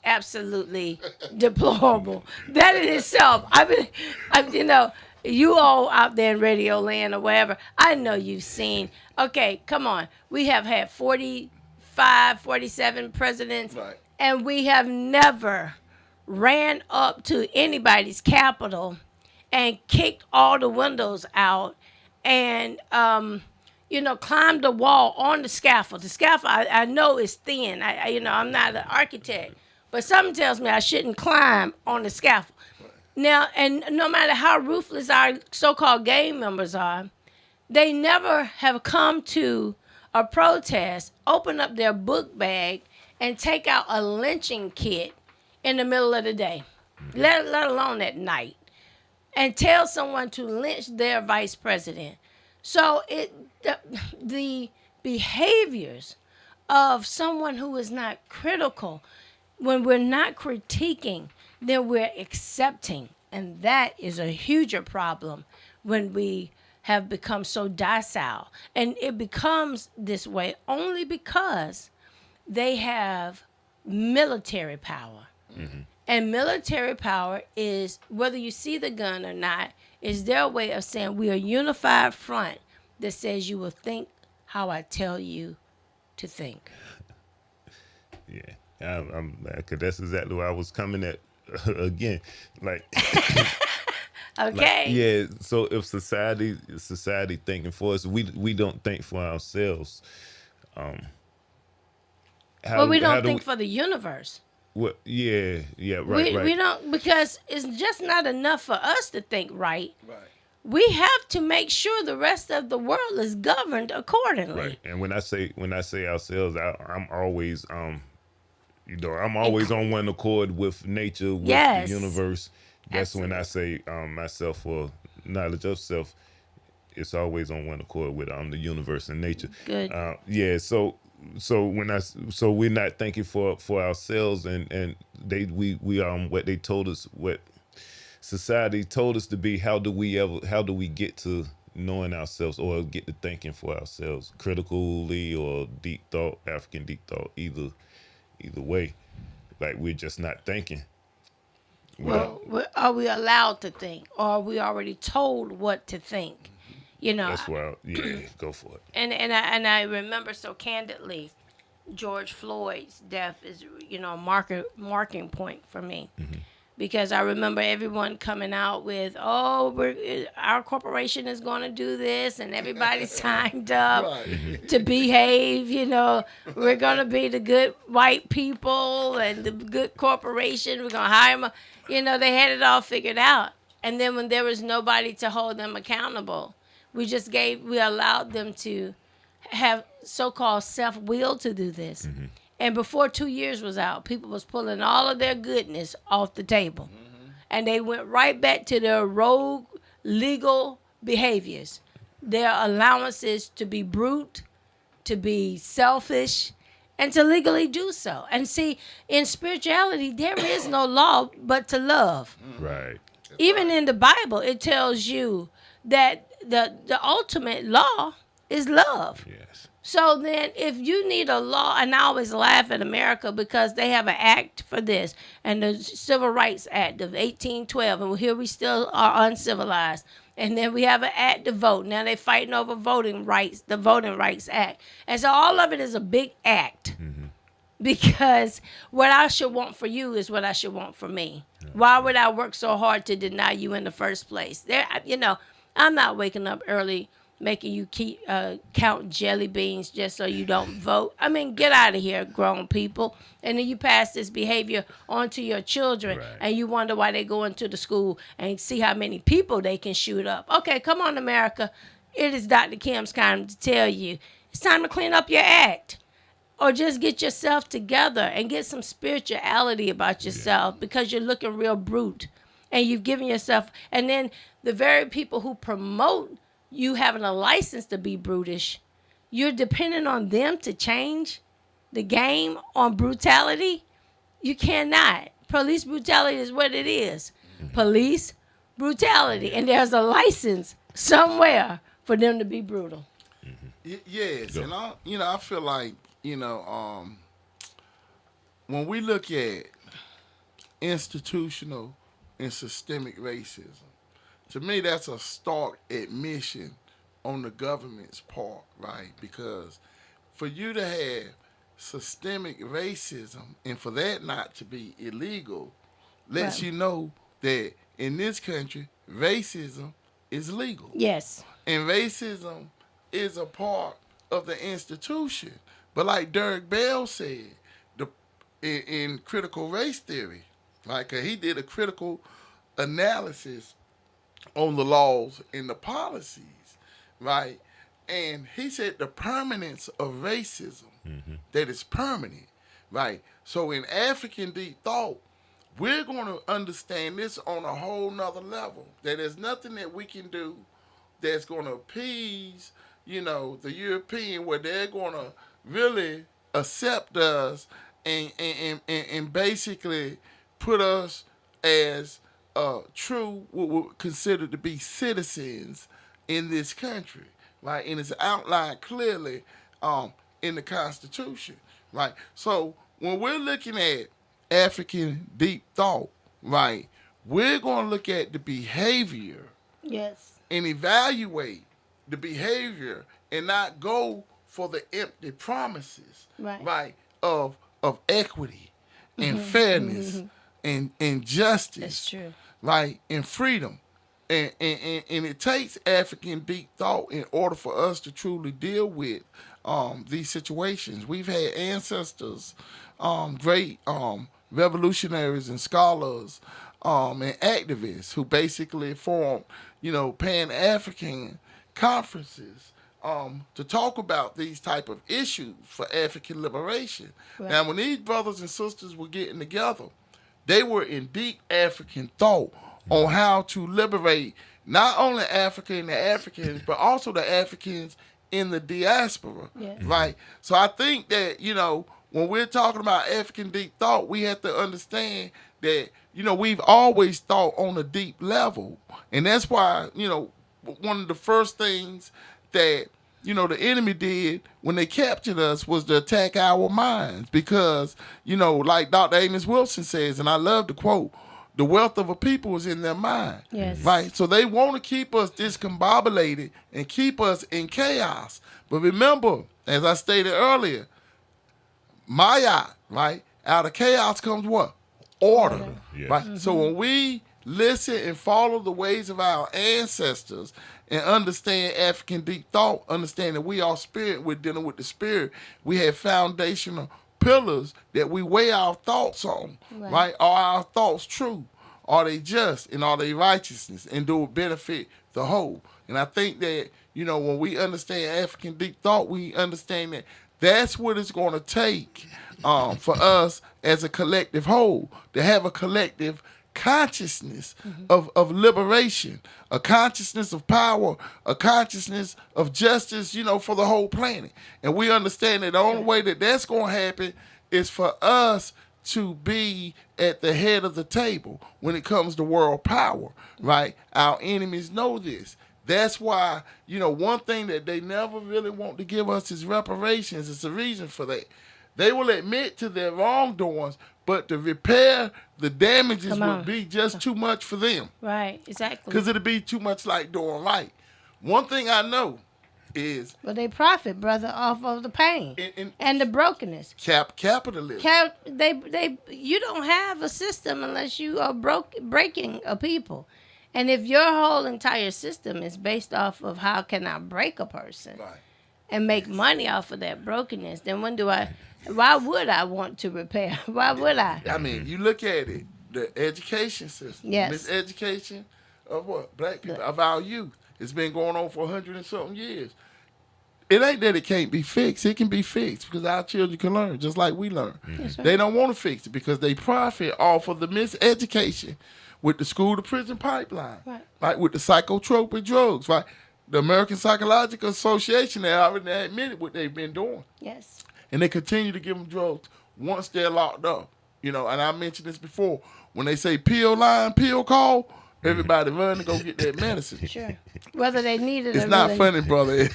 D: absolutely deplorable. That in itself, you all out there in Radio Land or wherever, I know you've seen. Okay, come on. We have had 45, 47 presidents,
C: Right.
D: and we have never ran up to anybody's Capitol and kicked all the windows out and climbed the wall on the scaffold. The scaffold, I know is thin. I'm not an architect, but something tells me I shouldn't climb on the scaffold. Now, and no matter how ruthless our so-called gang members are, they never have come to a protest, open up their book bag, and take out a lynching kit in the middle of the day, let alone at night, and tell someone to lynch their vice president. So the behaviors of someone who is not critical, when we're not critiquing, then we're accepting. And that is a huger problem when we have become so docile. And it becomes this way only because they have military power. Mm-hmm. And military power is, whether you see the gun or not, is their way of saying we are a unified front that says you will think how I tell you to think.
B: Yeah, cause that's exactly where I was coming at again. Like,
D: Okay.
B: So if society thinking for us, we don't think for ourselves.
D: We don't think for the universe.
B: Well, right.
D: We don't, because it's just not enough for us to think right.
C: Right.
D: We have to make sure the rest of the world is governed accordingly.
B: Right. And when I say ourselves, I'm always I'm always on one accord with nature, with the universe. That's
D: Absolutely.
B: when I say myself, or knowledge of self. It's always on one accord with the universe and nature.
D: Good.
B: So we're not thinking for ourselves, and we what they told us, what society told us to be. How do we get to knowing ourselves, or get to thinking for ourselves, critically or deep thought, African deep thought, either way, like we're just not thinking.
D: Well, are we allowed to think, or are we already told what to think?
B: That's why, go for it.
D: And I remember so candidly, George Floyd's death is a marking point for me, because I remember everyone coming out with, our corporation is going to do this, and everybody signed up to behave. We're going to be the good white people and the good corporation. We're going to hire them. They had it all figured out, and then when there was nobody to hold them accountable, we allowed them to have so-called self-will to do this. Mm-hmm. And before 2 years was out, people was pulling all of their goodness off the table. Mm-hmm. And they went right back to their rogue legal behaviors, their allowances to be brute, to be selfish, and to legally do so. And see, in spirituality, there is no law but to love.
B: Right.
D: Even in the Bible, it tells you that the ultimate law is love.
B: Yes.
D: So then if you need a law, and I always laugh at America because they have an act for this, and the Civil Rights Act of 1812, and here we still are uncivilized. And then we have an act to vote. Now they're fighting over voting rights, the Voting Rights Act. And so all of it is a big act. Mm-hmm. because what I should want for you is what I should want for me. Why would I work so hard to deny you in the first place? I'm not waking up early making you keep count jelly beans just so you don't vote. I mean, get out of here, grown people. And then you pass this behavior on to your children,
B: Right.
D: and you wonder why they go into the school and see how many people they can shoot up. Okay, come on, America. It is Dr. Kim's time to tell you it's time to clean up your act. Or just get yourself together and get some spirituality about yourself, because you're looking real brute and you've given yourself. And then the very people who promote you having a license to be brutish, you're dependent on them to change the game on brutality. You cannot. Police brutality is what it is. Police brutality. And there's a license somewhere for them to be brutal.
C: Yes, and I feel like, when we look at institutional and systemic racism, to me that's a stark admission on the government's part, right? Because for you to have systemic racism and for that not to be illegal lets
D: Right.
C: you know that in this country racism is legal.
D: Yes.
C: And racism is a part of the institution. But like Derek Bell said, in critical race theory, right? 'Cause he did a critical analysis on the laws and the policies, right? And he said the permanence of racism, that is permanent, right? So in African deep thought, we're going to understand this on a whole nother level. That there's nothing that we can do that's going to appease, the European, where they're going to really accept us and basically put us as true, what we consider to be citizens in this country, right? And it's outlined clearly in the Constitution, right? So when we're looking at African deep thought, right, we're going to look at the behavior
D: Yes.
C: and evaluate the behavior and not go for the empty promises,
D: Right.
C: of equity and fairness and justice.
D: That's true.
C: Right, and freedom. And it takes African deep thought in order for us to truly deal with these situations. We've had ancestors, great revolutionaries and scholars and activists who basically formed, Pan-African conferences to talk about these type of issues for African liberation.
D: Right.
C: Now, when these brothers and sisters were getting together, they were in deep African thought on how to liberate not only Africa and the Africans, but also the Africans in the diaspora,
D: Yes.
C: right? So I think that, when we're talking about African deep thought, we have to understand that, we've always thought on a deep level. And that's why, one of the first things that, the enemy did when they captured us was to attack our minds. Because, like Dr. Amos Wilson says, and I love the quote, the wealth of a people is in their mind.
D: Yes.
C: Right? So they want to keep us discombobulated and keep us in chaos. But remember, as I stated earlier, Maya, right? Out of chaos comes what? Order.
B: Yes.
C: Right? So when we listen and follow the ways of our ancestors and understand African deep thought, understand that we are spirit, we're dealing with the spirit, we have foundational pillars that we weigh our thoughts on, right? Are our thoughts true? Are they just? And are they righteousness? And do it benefit the whole? And I think that, when we understand African deep thought, we understand that that's what it's going to take for us as a collective whole, to have a collective consciousness of liberation, a consciousness of power, a consciousness of justice, for the whole planet. And we understand that the only way that that's going to happen is for us to be at the head of the table when it comes to world power, right? Our enemies know this. That's why, one thing that they never really want to give us is reparations. It's a reason for that. They will admit to their wrongdoings, but to repair the damages would be just too much for them.
D: Right. Exactly.
C: Because it'd be too much like doing right. One thing I know is
D: But they profit, brother, off of the pain and the brokenness.
C: capitalism.
D: You don't have a system unless you are breaking a people. And if your whole entire system is based off of how can I break a person and make money off of that brokenness, then why would I want to repair? Why would I?
C: I mean, you look at it, the education system, miseducation of what? Black people, of our youth. It's been going on for 100 and something years. It ain't that it can't be fixed. It can be fixed because our children can learn just like we learn.
D: Right.
C: They don't want to fix it because they profit off of the miseducation with the school to prison pipeline, right? With the psychotropic drugs, right? The American Psychological Association, they already admitted what they've been doing.
D: Yes.
C: And they continue to give them drugs once they're locked up. You know, and I mentioned this before. When they say pill line, pill call, everybody run to go get that medicine.
D: Sure. Whether they need it or
C: it's not
D: really.
C: funny, brother.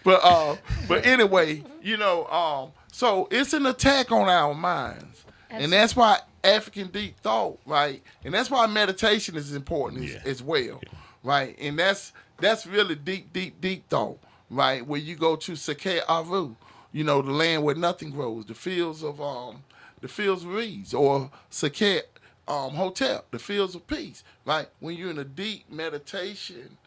C: But anyway, you know, so it's an attack on our minds. Absolutely. And that's why African deep thought, right? And that's why meditation is important as well, right? And that's really deep thought, right? Where you go to Sakeh Aru, you know, the land where nothing grows, the fields of reeds, or Sakeh Hotel, the fields of peace, right? When you're in a deep meditation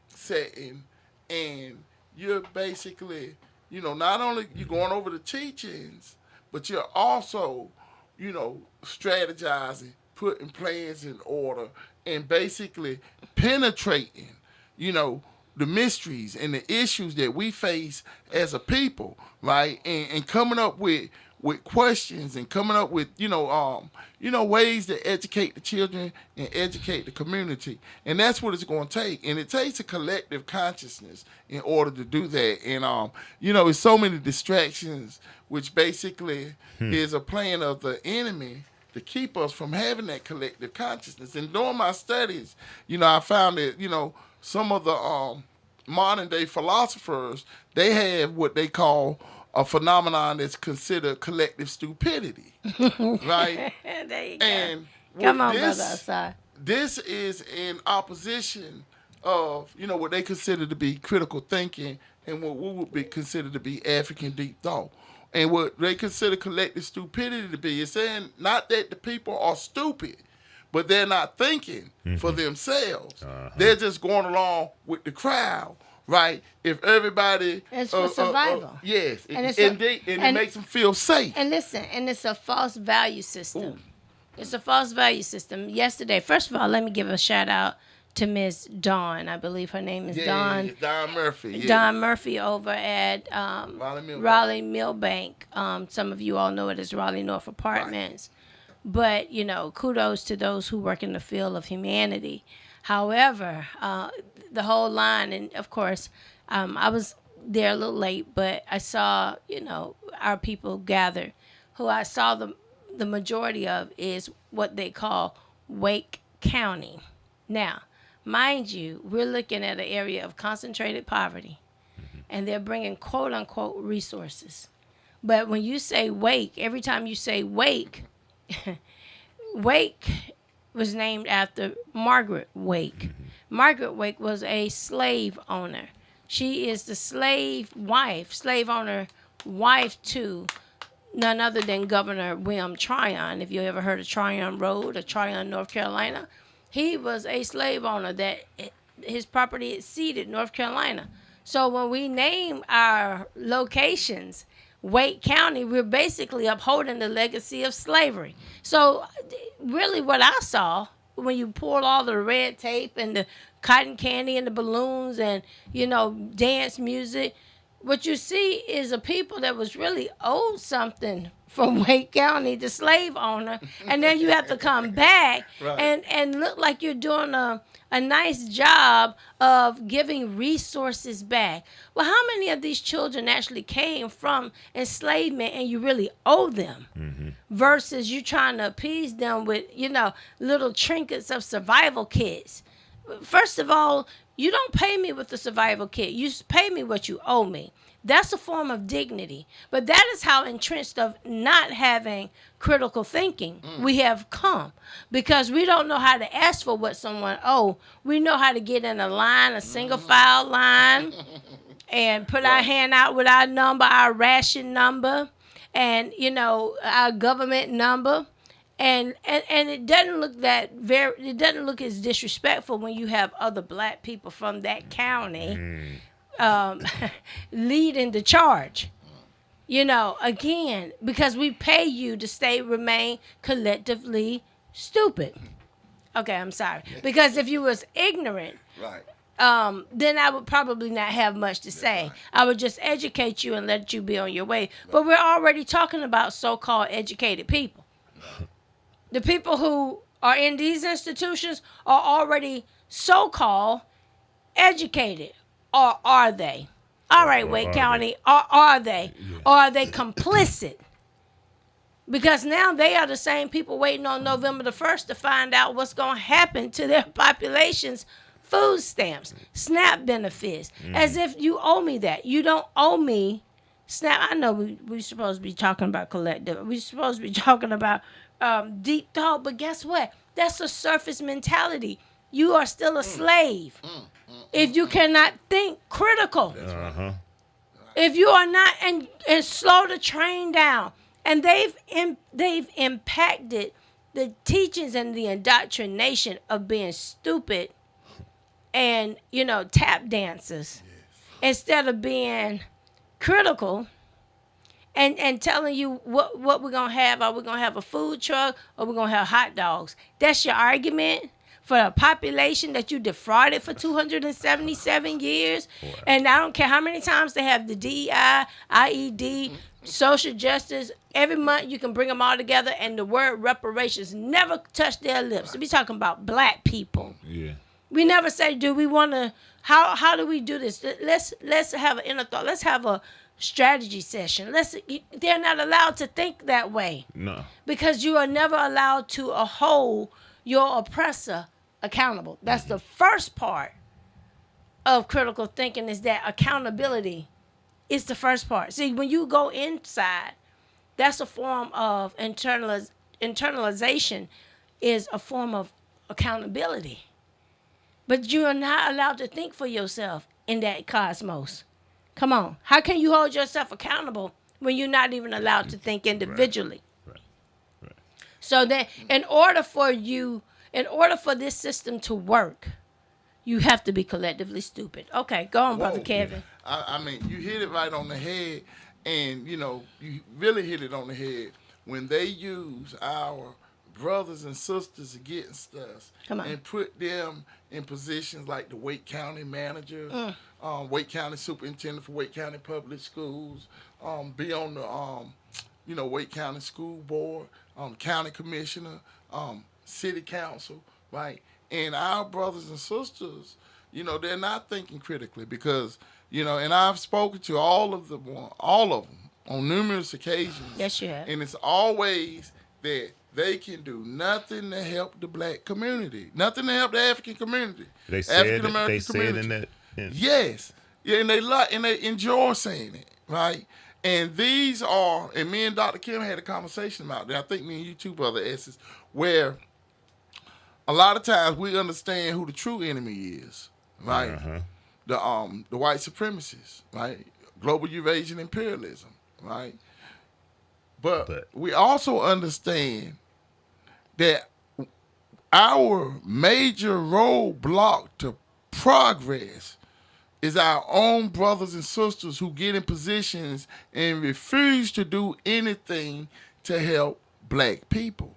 C: setting, and you're basically, you know, not only you're going over the teachings, but you're also, you know, strategizing, putting plans in order, and basically penetrating, you know, the mysteries and the issues that we face as a people, right? And coming up with questions and coming up with, ways to educate the children and educate the community. And that's what it's going to take. And it takes a collective consciousness in order to do that. And, it's so many distractions, which basically is a plan of the enemy to keep us from having that collective consciousness. And during my studies, I found that, some of the modern day philosophers, they have what they call a phenomenon that's considered collective stupidity, right?
D: There you
C: and
D: go. Come on, brother Ausar.
C: This is in opposition of, what they consider to be critical thinking and what we would be considered to be African deep thought. And what they consider collective stupidity to be is saying not that the people are stupid, but they're not thinking for themselves. They're just going along with the crowd. Right, if everybody,
D: it's for survival.
C: Yes, and it makes them feel safe.
D: And listen, and it's a false value system. Ooh. It's a false value system. Yesterday, first of all, let me give a shout out to Miss Dawn. I believe her name is Dawn.
C: Dawn Murphy. Yeah.
D: Dawn Murphy over at Raleigh Millbank. Some of you all know it as Raleigh North Apartments. Right. But kudos to those who work in the field of humanity. However, the whole line, and of course, I was there a little late, but I saw, our people gather. Who I saw the majority of is what they call Wake County. Now, mind you, we're looking at an area of concentrated poverty, and they're bringing quote unquote resources. But when you say Wake, every time you say Wake, Wake was named after Margaret Wake. Margaret Wake was a slave owner. She is the slave owner wife to none other than Governor William Tryon. If you ever heard of Tryon Road or Tryon, North Carolina, he was a slave owner that his property exceeded North Carolina. So when we name our locations Wake County, we're basically upholding the legacy of slavery. So really what I saw when you pulled all the red tape and the cotton candy and the balloons and, dance music, what you see is a people that was really owed something from Wake County, the slave owner, and then you have to come back and look like you're doing a nice job of giving resources back. Well, how many of these children actually came from enslavement and you really owe them versus you trying to appease them with, little trinkets of survival kits? First of all, you don't pay me with the survival kit. You pay me what you owe me. That's a form of dignity. But that is how entrenched of not having critical thinking we have come. Because we don't know how to ask for what someone owes. We know how to get in a line, a single file line, and put our hand out with our number, our ration number, and, our government number. And it doesn't look it doesn't look as disrespectful when you have other black people from that county leading the charge. Again, because we pay you to remain collectively stupid. Okay, I'm sorry. Because if you was ignorant, then I would probably not have much to say. Right. I would just educate you and let you be on your way. Right. But we're already talking about so-called educated people. The people who are in these institutions are already so-called educated. Or are they? All right, Wake County, are they? Yeah. Or are they complicit? Because now they are the same people waiting on November the 1st to find out what's going to happen to their population's food stamps, SNAP benefits, as if you owe me that. You don't owe me SNAP. I know we're supposed to be talking about collective. We're supposed to be talking about deep thought, but guess what? That's a surface mentality. You are still a slave if you cannot think critical.
B: Uh-huh.
D: If you are not and slow the train down, and they've impacted the teachings and the indoctrination of being stupid and tap dancers instead of being critical. And telling you what we're going to have. Are we going to have a food truck or we're going to have hot dogs? That's your argument for a population that you defrauded for 277 years? Wow. And I don't care how many times they have the DEI, IED, social justice. Every month you can bring them all together and the word reparations never touch their lips. We're talking about black people.
B: Yeah.
D: We never say, do we want to, how do we do this? Let's have an inner thought. Let's have a strategy session. They're not allowed to think that way.
B: No.
D: Because you are never allowed to hold your oppressor accountable. That's the first part of critical thinking, is that accountability is the first part. See, when you go inside, that's a form of internalization, is a form of accountability. But you are not allowed to think for yourself in that cosmos. Come on. How can you hold yourself accountable when you're not even allowed to think individually?
B: Right.
D: So that in order for this system to work, you have to be collectively stupid. Okay, go on, Brother Kevin.
C: I mean, you hit it right on the head, and, you really hit it on the head when they use our brothers and sisters against us and put them in positions like the Wake County manager, Wake County superintendent for Wake County Public Schools, be on the, Wake County School Board, county commissioner, city council, right? And our brothers and sisters, they're not thinking critically because, and I've spoken to all of them on numerous occasions.
D: Yes, you have.
C: And it's always that they can do nothing to help the black community, nothing to help the African community.
B: They say it
C: community.
B: in that.
C: Yes. Yeah, and they enjoy saying it, right? And these are, and me and Dr. Kim had a conversation about that. I think me and you too, Brother Escents, where a lot of times we understand who the true enemy is, right? Uh-huh. The white supremacists, right? Global Eurasian imperialism, right? But we also understand that our major roadblock to progress is our own brothers and sisters who get in positions and refuse to do anything to help black people,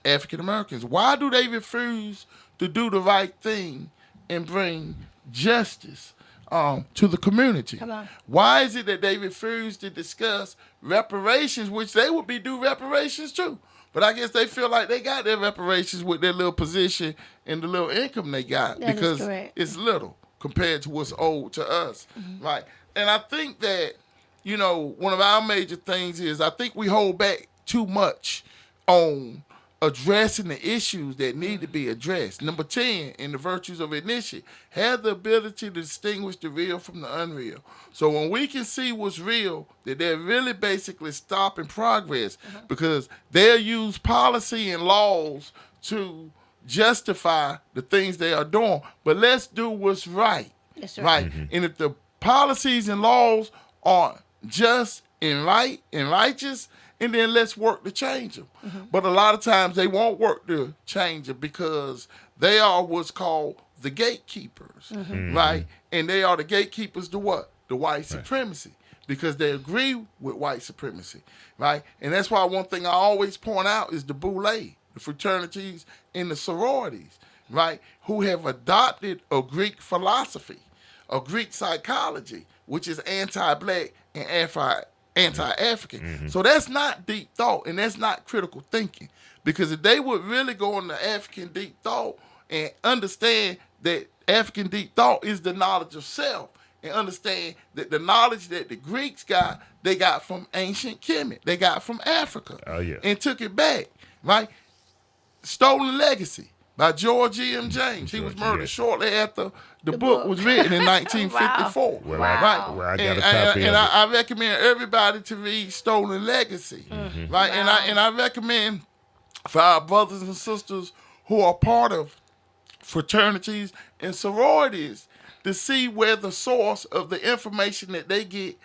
C: African Americans. Why do they refuse to do the right thing and bring justice to the community?
D: Come on.
C: Why is it that they refuse to discuss reparations, which they would be due reparations too? But I guess they feel like they got their reparations with their little position and the little income they got because it's little compared to what's owed to us, right? And I think that, one of our major things is I think we hold back too much on addressing the issues that need to be addressed. Number 10, in the virtues of initiate, have the ability to distinguish the real from the unreal. So when we can see what's real, that they're really basically stopping progress because they'll use policy and laws to justify the things they are doing. But let's do what's right.
D: That's
C: Right? And if the policies and laws are just and right and righteous, and then let's work to change them. But a lot of times they won't work to change them because they are what's called the gatekeepers, right? And they are the gatekeepers to what? The white supremacy, because they agree with white supremacy, right? And that's why one thing I always point out is the boule, the fraternities and the sororities, right? Who have adopted a Greek philosophy, a Greek psychology, which is anti-black and anti-African. So that's not deep thought, and that's not critical thinking. Because if they would really go into African deep thought and understand that African deep thought is the knowledge of self, and understand that the knowledge that the Greeks got, they got from ancient Kemet, they got from Africa, and took it back, right? Stolen Legacy by George E.M. James. He was murdered shortly after the book was written in 1954.
B: Where
C: right?
B: I got a copy of it.
C: I recommend everybody to read Stolen Legacy, right? And I recommend for our brothers and sisters who are part of fraternities and sororities to see where the source of the information that they get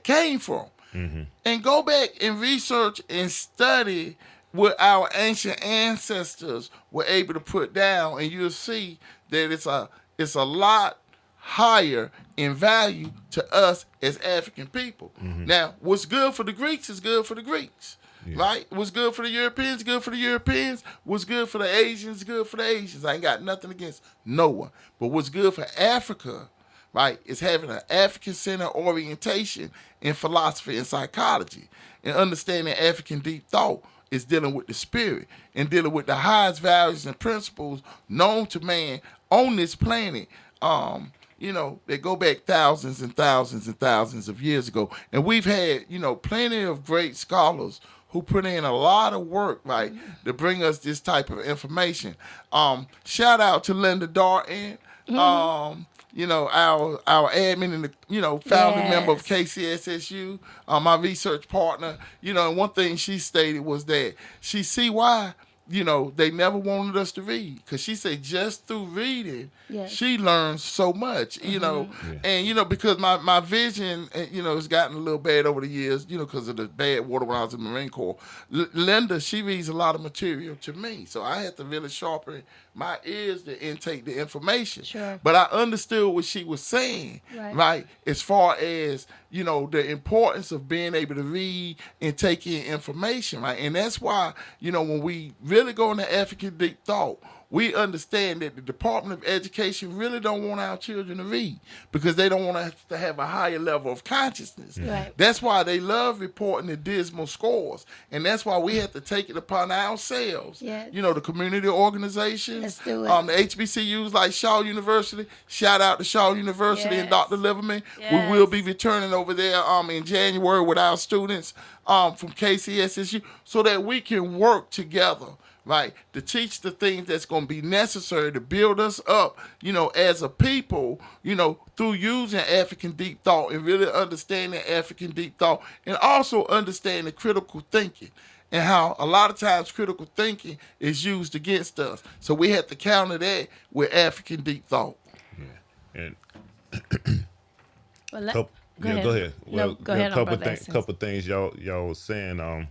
C: came from, and go back and research and study what our ancient ancestors were able to put down, and you'll see that it's a lot higher in value to us as African people. Now, what's good for the Greeks is good for the Greeks, right? What's good for the Europeans, good for the Europeans. What's good for the Asians, good for the Asians. I ain't got nothing against no one. But what's good for Africa, right, is having an African-centered orientation in philosophy and psychology, and understanding African deep thought is dealing with the spirit and dealing with the highest values and principles known to man on this planet. They go back thousands and thousands and thousands of years ago. And we've had, plenty of great scholars who put in a lot of work, right, to bring us this type of information. Shout out to Linda Darton, our admin and the founding member of KCSSU, my research partner. And one thing she stated was that she see why they never wanted us to read, because she said just through reading she learns so much, and because my vision has gotten a little bad over the years, because of the bad water when I was in the Marine Corps. Linda, she reads a lot of material to me, so I had to really sharpen my ears to intake the information.
D: Sure.
C: But I understood what she was saying, right? As far as the importance of being able to read and take in information, right? And that's why when we really go into African deep thought, we understand that the Department of Education really don't want our children to read, because they don't want us to have a higher level of consciousness.
D: Right.
C: That's why they love reporting the dismal scores. And that's why we have to take it upon ourselves. The community organizations,
D: Let's do it.
C: the HBCUs like Shaw University. Shout out to Shaw University and Dr. Liverman.
D: Yes.
C: We will be returning over there in January with our students from KCSSU, so that we can work together, right, to teach the things that's going to be necessary to build us up, as a people, through using African deep thought and really understanding African deep thought, and also understanding critical thinking, and how a lot of times critical thinking is used against us. So we have to counter that with African deep thought.
B: And
D: Well,
B: go ahead. Well,
D: go ahead.
B: Couple things y'all was saying.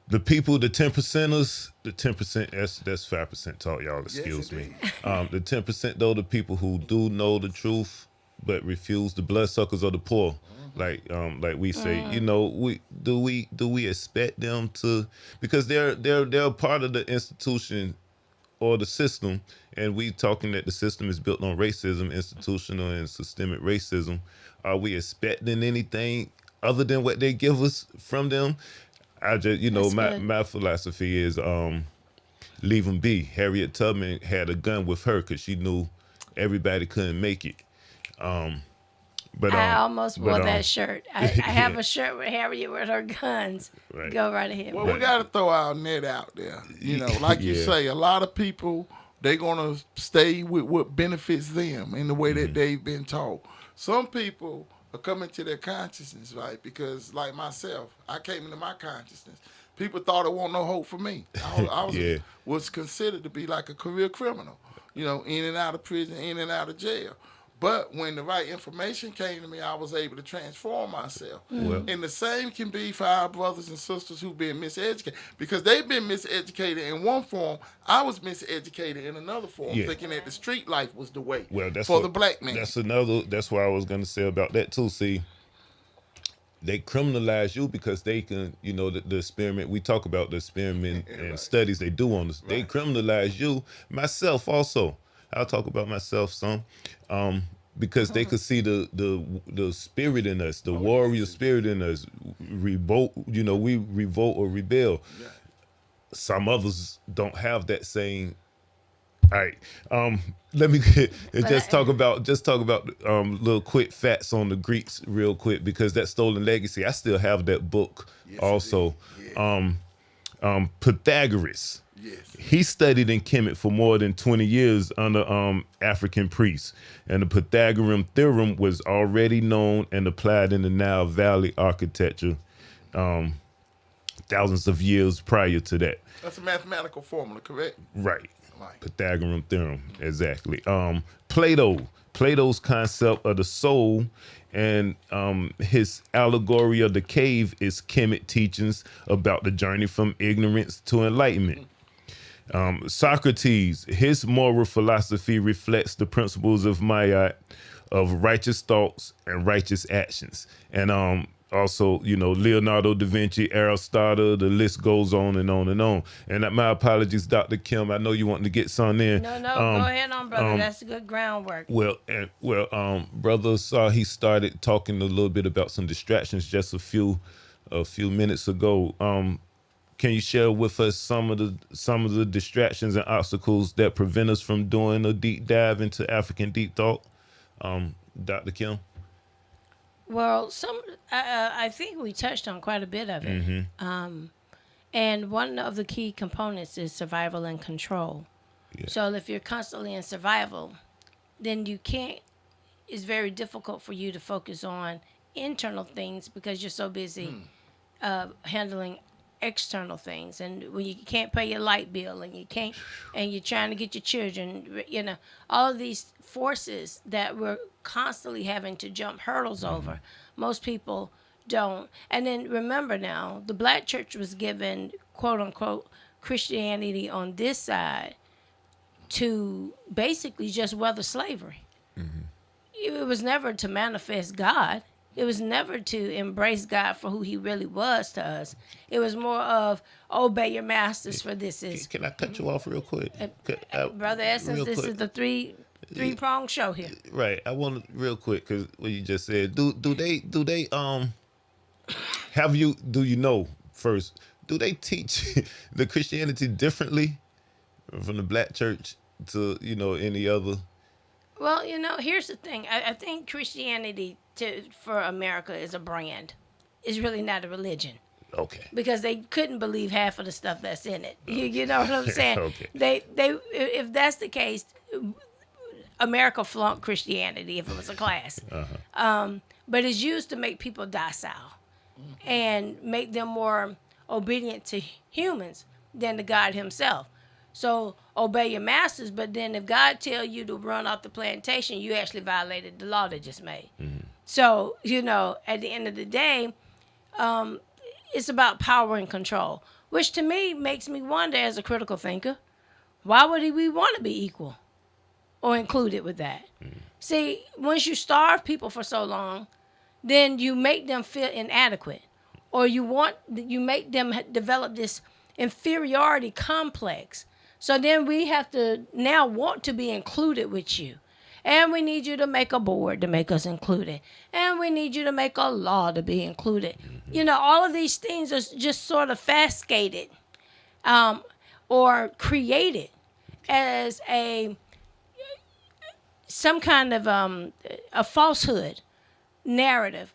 B: The people, the 10%ers, the 10%, that's 5% talk, y'all, excuse me. The 10% though, the people who do know the truth but refuse the bloodsuckers of the poor. Like we say, we expect them to, because they're a part of the institution or the system, and we talking that the system is built on racism, institutional and systemic racism. Are we expecting anything other than what they give us from them? I just, my philosophy is leave them be. Harriet Tubman had a gun with her because she knew everybody couldn't make it. But
D: I almost wore
B: but,
D: that shirt. I have
B: yeah.
D: a shirt with Harriet with her guns.
B: Right.
D: Go right ahead.
C: Well,
D: bro.
C: we got to throw our net out there. You know, like you
B: Yeah.
C: say, a lot of people, they're going to stay with what benefits them in the way that they've been taught. Some people are coming to their consciousness, right? Because, like myself, I came into my consciousness. People thought it wasn't no hope for me. I was,
B: Yeah.
C: was considered to be like a career criminal, you know, in and out of prison, in and out of jail. But when the right information came to me, I was able to transform myself.
B: Well-
C: And the same can be for our brothers and sisters who've been miseducated. Because they've been miseducated in one form, I was miseducated in another form,
B: Yeah.
C: thinking that the street life was the way
B: Well, that's
C: for
B: what-
C: the black man.
B: That's what I was gonna say about that too. See, they criminalize you because they can, you know, the experiment we talk about, the experiment and studies they do on us. They
C: Right.
B: criminalize you, myself also. I'll talk about myself some, because they could see the spirit in us, the warrior spirit in us. Revolt, you know, we revolt or rebel.
C: Yeah.
B: Some others don't have that same. All right. Let me just talk about little quick facts on the Greeks real quick, because that stolen legacy. I still have that book also.
C: Yes.
B: Pythagoras.
C: Yes.
B: He studied in Kemet for more than 20 years under African priests, and the Pythagorean theorem was already known and applied in the Nile Valley architecture thousands of years prior to that.
C: That's a mathematical formula, correct?
B: Right.
C: Right.
B: Pythagorean theorem, exactly. Plato's concept of the soul and his allegory of the cave is Kemet teachings about the journey from ignorance to enlightenment. Socrates, his moral philosophy reflects the principles of Maya, of righteous thoughts and righteous actions. And also, you know, Leonardo da Vinci, Aristotle, the list goes on and on and on. And my apologies, Dr. Kim, I know you want to get some in.
D: No, go ahead on, brother. That's good groundwork.
B: Brother saw he started talking a little bit about some distractions just a few minutes ago. Can you share with us some of the distractions and obstacles that prevent us from doing a deep dive into African deep thought, Dr. Kim?
D: Well, I think we touched on quite a bit of it. And one of the key components is survival and control.
B: Yeah.
D: So if you're constantly in survival, then it's very difficult for you to focus on internal things because you're so busy handling external things. And when you can't pay your light bill and you're trying to get your children, you know, all of these forces that we're constantly having to jump hurdles over, most people don't. And then remember now, the black church was given, quote unquote, Christianity on this side to basically just weather slavery. It was never to manifest God. It was never to embrace God for who he really was to us. It was more of obey your masters, for this is.
B: Can I cut you off real quick?
D: Brother Essence,
B: real
D: this
B: quick.
D: is the three-pronged show here.
B: Right. I want to real quick, because what you just said. Do they do you know first? Do they teach the Christianity differently from the black church to, you know, any other?
D: Well, you know, here's the thing. I think Christianity for America is a brand. It's really not a religion.
B: Okay.
D: Because they couldn't believe half of the stuff that's in it. You know what I'm saying?
B: Okay.
D: They if that's the case, America flunked Christianity if it was a class. But it's used to make people docile and make them more obedient to humans than to God himself. So obey your masters, but then if God tell you to run off the plantation, you actually violated the law they just made. So, you know, at the end of the day, it's about power and control, which to me makes me wonder as a critical thinker, why would we want to be equal or included with that? See, once you starve people for so long, then you make them feel inadequate, or you make them develop this inferiority complex. So then we have to now want to be included with you. And we need you to make a board to make us included. And we need you to make a law to be included. You know, all of these things are just sort of fascated or created as some kind of a falsehood narrative.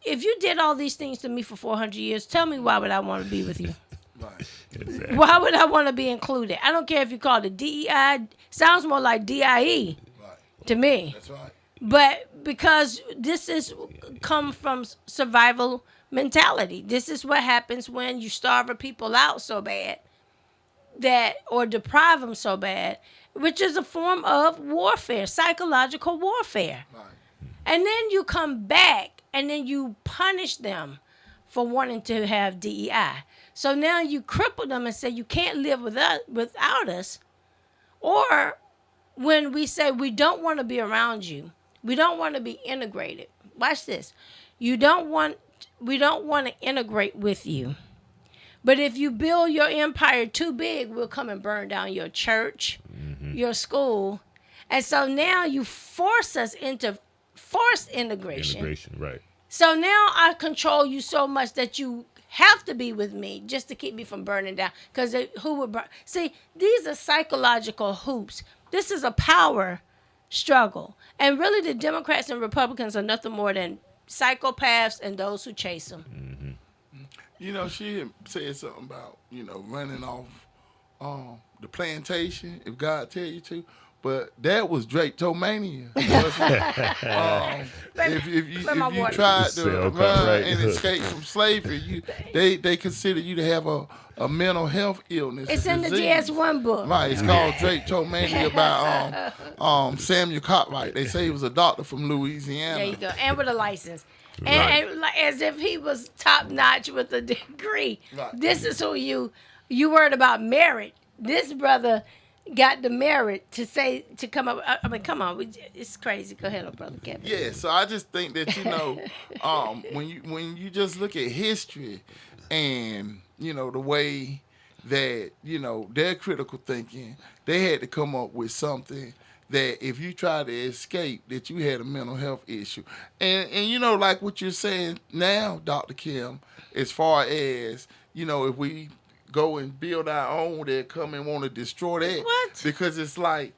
D: If you did all these things to me for 400 years, tell me why would I want to be with you?
C: Right.
B: Exactly.
D: Why would I want to be included? I don't care if you call it DEI. Sounds more like DIE
C: Right.
D: to me.
C: That's right.
D: But because this is come from survival mentality. This is what happens when you starve people out so bad that, or deprive them so bad, which is a form of warfare, psychological warfare.
C: Right.
D: And then you come back and then you punish them for wanting to have DEI. So now you cripple them and say you can't live without us. Or when we say we don't want to be around you, we don't want to be integrated. Watch this. We don't want to integrate with you. But if you build your empire too big, we'll come and burn down your church, your school. And so now you force us into forced integration.
B: Integration, right.
D: So now I control you so much that you have to be with me just to keep me from burning down. Because who would burn? See, these are psychological hoops. This is a power struggle. And really the Democrats and Republicans are nothing more than psychopaths and those who chase them.
C: You know, she had said something about, running off the plantation, if God tell you to. But that was Drapetomania. If you tried to run and escape from slavery, they consider you to have a mental health illness.
D: It's in the GS1 book.
C: Right, it's called Drapetomania by Samuel Cartwright. They say he was a doctor from Louisiana.
D: There you go, and with a license. And like, as if he was top notch with a degree.
C: Right.
D: This is who you worried about merit. This brother got the merit to come up. I mean, come on, it's crazy. Go ahead, brother Kevin.
C: Yeah, so I just think that when you just look at history, and the way that their critical thinking, they had to come up with something that if you try to escape, that you had a mental health issue. And like what you're saying now, Dr. Kim, as far as, if we go and build our own, they'll come and want to destroy that.
D: What?
C: Because it's like,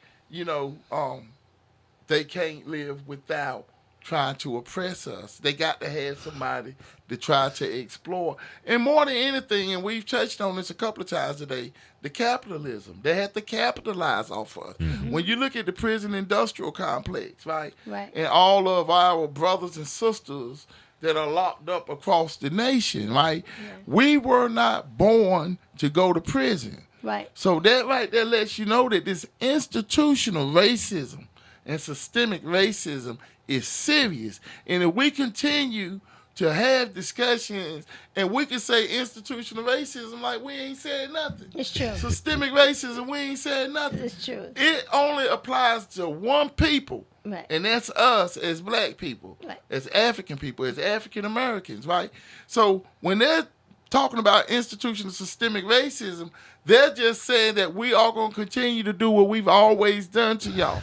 C: they can't live without trying to oppress us. They got to have somebody to try to explore. And more than anything, and we've touched on this a couple of times today, the capitalism. They have to capitalize off of us. Mm-hmm. When you look at the prison industrial complex, right? And all of our brothers and sisters that are locked up across the nation, right? Yeah. We were not born to go to prison.
D: Right.
C: So that right there lets you know that this institutional racism and systemic racism is serious. And if we continue to have discussions and we can say institutional racism like we ain't said nothing.
D: It's true.
C: Systemic racism, we ain't said nothing.
D: It's true.
C: It only applies to one people.
D: Right.
C: And that's us as black people, as African people, as African Americans, right? So when they're talking about institutional systemic racism, they're just saying that we are going to continue to do what we've always done to y'all.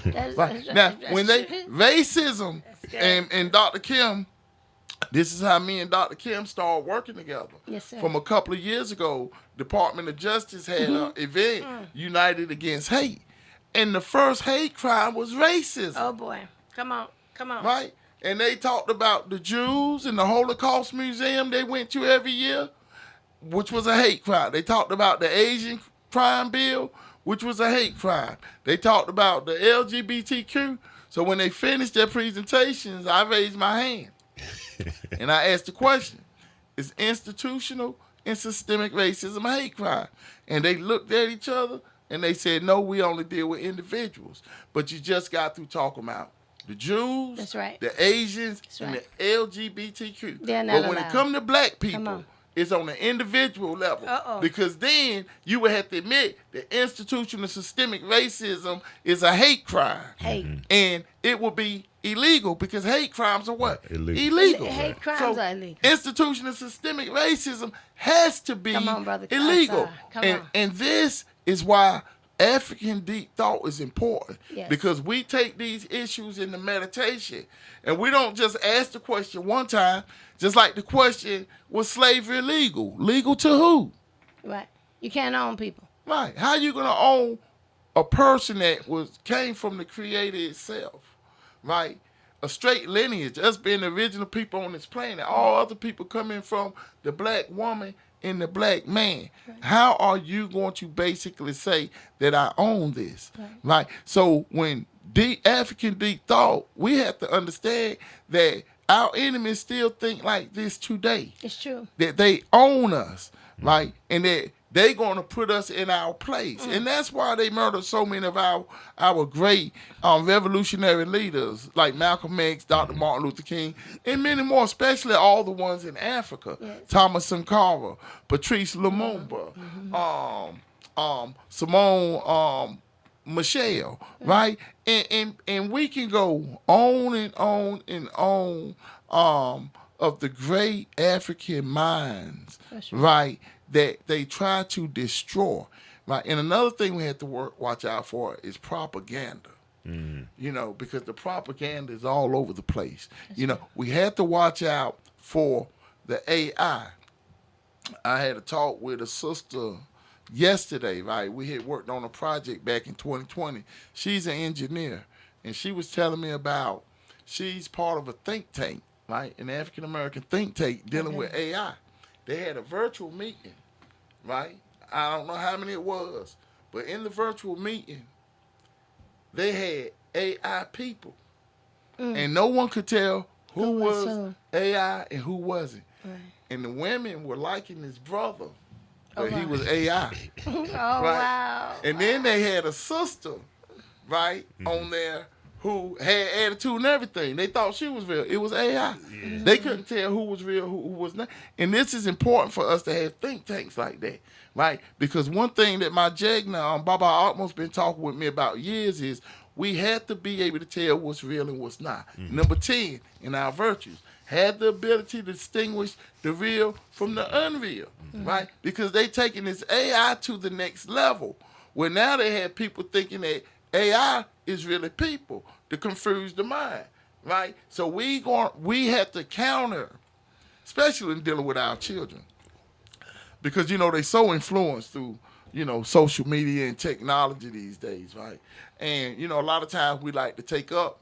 C: Racism, and Dr. Kim, this is how me and Dr. Kim started working together.
D: Yes, sir.
C: From a couple of years ago, Department of Justice had an event, United Against Hate. And the first hate crime was racism.
D: Oh, boy. Come on.
C: Right? And they talked about the Jews and the Holocaust Museum they went to every year, which was a hate crime. They talked about the Asian crime bill, which was a hate crime. They talked about the LGBTQ. So when they finished their presentations, I raised my hand. And I asked the question, is institutional and systemic racism a hate crime? And they looked at each other and they said, no, we only deal with individuals. But you just got through talking about the Jews,
D: that's right,
C: the Asians,
D: that's
C: and
D: right,
C: the LGBTQ.
D: They're not
C: but when
D: allowed.
C: it comes to black people, it's on the individual level. Because then you would have to admit that institutional systemic racism is a hate crime. And it will be illegal because hate crimes are what? Illegal.
D: Hate crimes are illegal.
C: Institutional systemic racism has to be illegal. And this is why African deep thought is important.
D: Yes.
C: Because we take these issues into meditation and we don't just ask the question one time, just like the question, was slavery legal? Legal to who?
D: Right. You can't own people.
C: Right. How you gonna own a person that came from the Creator itself? Right? a straight lineage, us being the original people on this planet. All other people coming from the black woman and the black man. How are you going to basically say that I own this? Right? So when African deep thought, we have to understand that our enemies still think like this today.
D: It's true.
C: That they own us, right? And that they going to put us in our place. And that's why they murdered so many of our great revolutionary leaders like Malcolm X, Dr. Martin Luther King, and many more, especially all the ones in Africa. Yes. Thomas Sankara, Patrice Lumumba, Simone Michelle, right? And we can go on and on and on of the great African minds, right, that they try to destroy, right? And another thing we have to watch out for is propaganda. You know, because the propaganda is all over the place. You know, we had to watch out for the AI. I had a talk with a sister yesterday, right? We had worked on a project back in 2020. She's an engineer, and she was telling me about she's part of a think tank, right? An African-American think tank dealing with AI. They had a virtual meeting, right? I don't know how many it was, but in the virtual meeting, they had AI people, and no one could tell who was AI and who wasn't. Right. And the women were liking this brother, but he was AI. Right?
D: Wow.
C: And then they had a sister, right, on there who had attitude and everything. They thought she was real. It was AI. They couldn't tell who was real, who was not. And this is important for us to have think tanks like that, right? Because one thing that my Jagna, Baba Altman's been talking with me about years is we have to be able to tell what's real and what's not. Number 10 in our virtues, had the ability to distinguish the real from the unreal, right? Because they taking this AI to the next level, where now they have people thinking that AI is really people to confuse the mind, right? So we have to counter, especially in dealing with our children, because you know they so influenced through social media and technology these days, right? And a lot of times we like to take up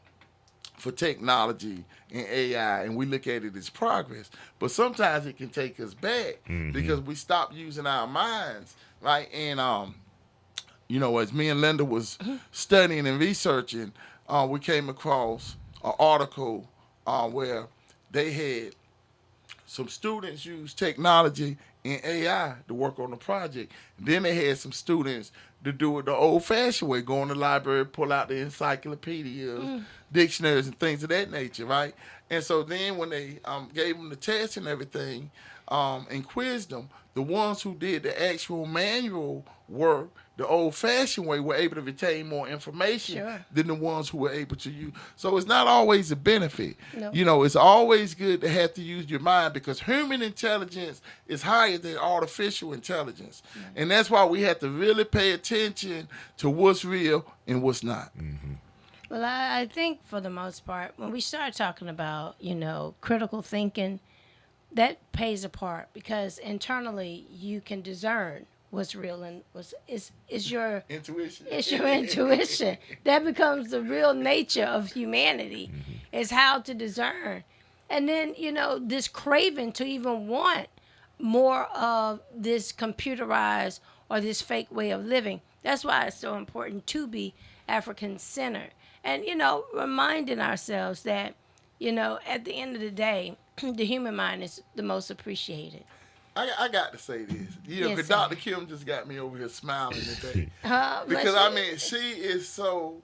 C: for technology and AI, and we look at it as progress, but sometimes it can take us back because we stop using our minds, right? And as me and Linda was studying and researching, we came across an article where they had some students use technology and AI to work on the project. Then they had some students to do it the old-fashioned way, go in the library, pull out the encyclopedias, dictionaries, and things of that nature, right? And so then when they gave them the test and everything and quizzed them, the ones who did the actual manual work the old-fashioned way were able to retain more information than the ones who were able to use. So it's not always a benefit. No. It's always good to have to use your mind because human intelligence is higher than artificial intelligence. And that's why we have to really pay attention to what's real and what's not.
D: Well, I think for the most part, when we start talking about, critical thinking, that plays a part because internally you can discern what's real and is your
C: intuition.
D: It's your intuition. That becomes the real nature of humanity, is how to discern. And then, this craving to even want more of this computerized or this fake way of living. That's why it's so important to be African-centered. And, reminding ourselves that, at the end of the day, the human mind is the most appreciated.
C: I got to say this, because Dr. Kim just got me over here smiling today. Because, she is so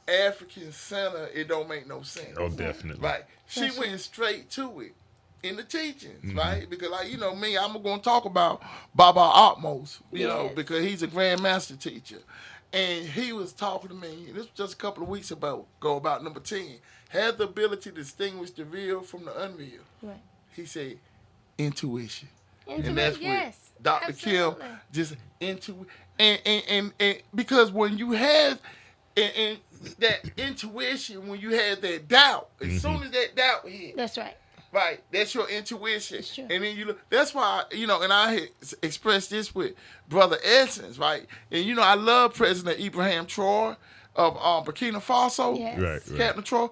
C: African-centered, it don't make no sense.
B: Oh, definitely.
C: Right. She went straight to it in the teachings, right? Because, me, I'm going to talk about Baba Atmos, because he's a grandmaster teacher. And he was talking to me, this was just a couple of weeks ago about number 10, had the ability to distinguish the real from the unreal. Right. He said, intuition. And that's what Dr. Kim just and because when you have and that intuition, when you have that doubt, as soon as that doubt hits,
D: that's right.
C: Right, that's your intuition, and then you look. That's why and I had expressed this with Brother Escents, right? And I love President Ibrahim Traore of Burkina Faso,
D: yes.
B: Right.
C: Captain Traore,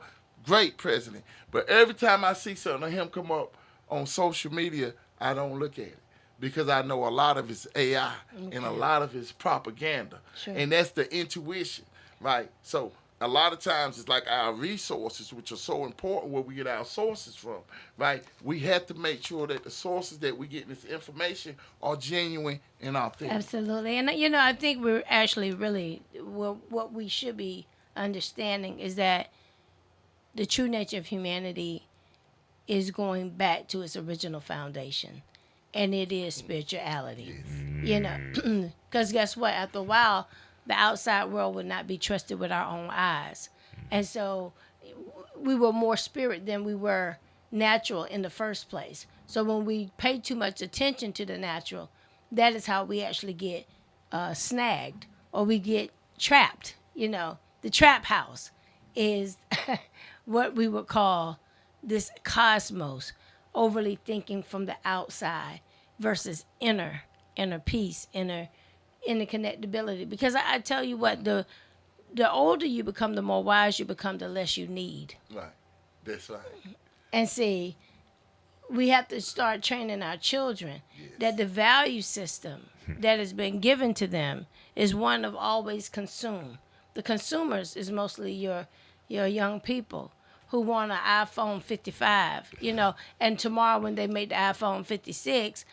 C: great president. But every time I see something of him come up on social media, I don't look at it because I know a lot of it's AI and a lot of it's propaganda.
D: Sure.
C: And that's the intuition, right? So a lot of times it's like our resources, which are so important where we get our sources from, right? We have to make sure that the sources that we get this information are genuine and authentic.
D: Absolutely. And, I think we're actually really, what we should be understanding is that the true nature of humanity is going back to its original foundation, and it is spirituality. Because guess what? After a while, the outside world would not be trusted with our own eyes. And so we were more spirit than we were natural in the first place. So when we pay too much attention to the natural, that is how we actually get snagged or we get trapped. The trap house is what we would call this cosmos, overly thinking from the outside versus inner peace, inner connectability. Because I tell you what, the older you become, the more wise you become, the less you need.
C: Right. That's right.
D: And see, we have to start training our children that the value system that has been given to them is one of always consume. The consumers is mostly your young people who want an iPhone 55, and tomorrow when they make the iPhone 56,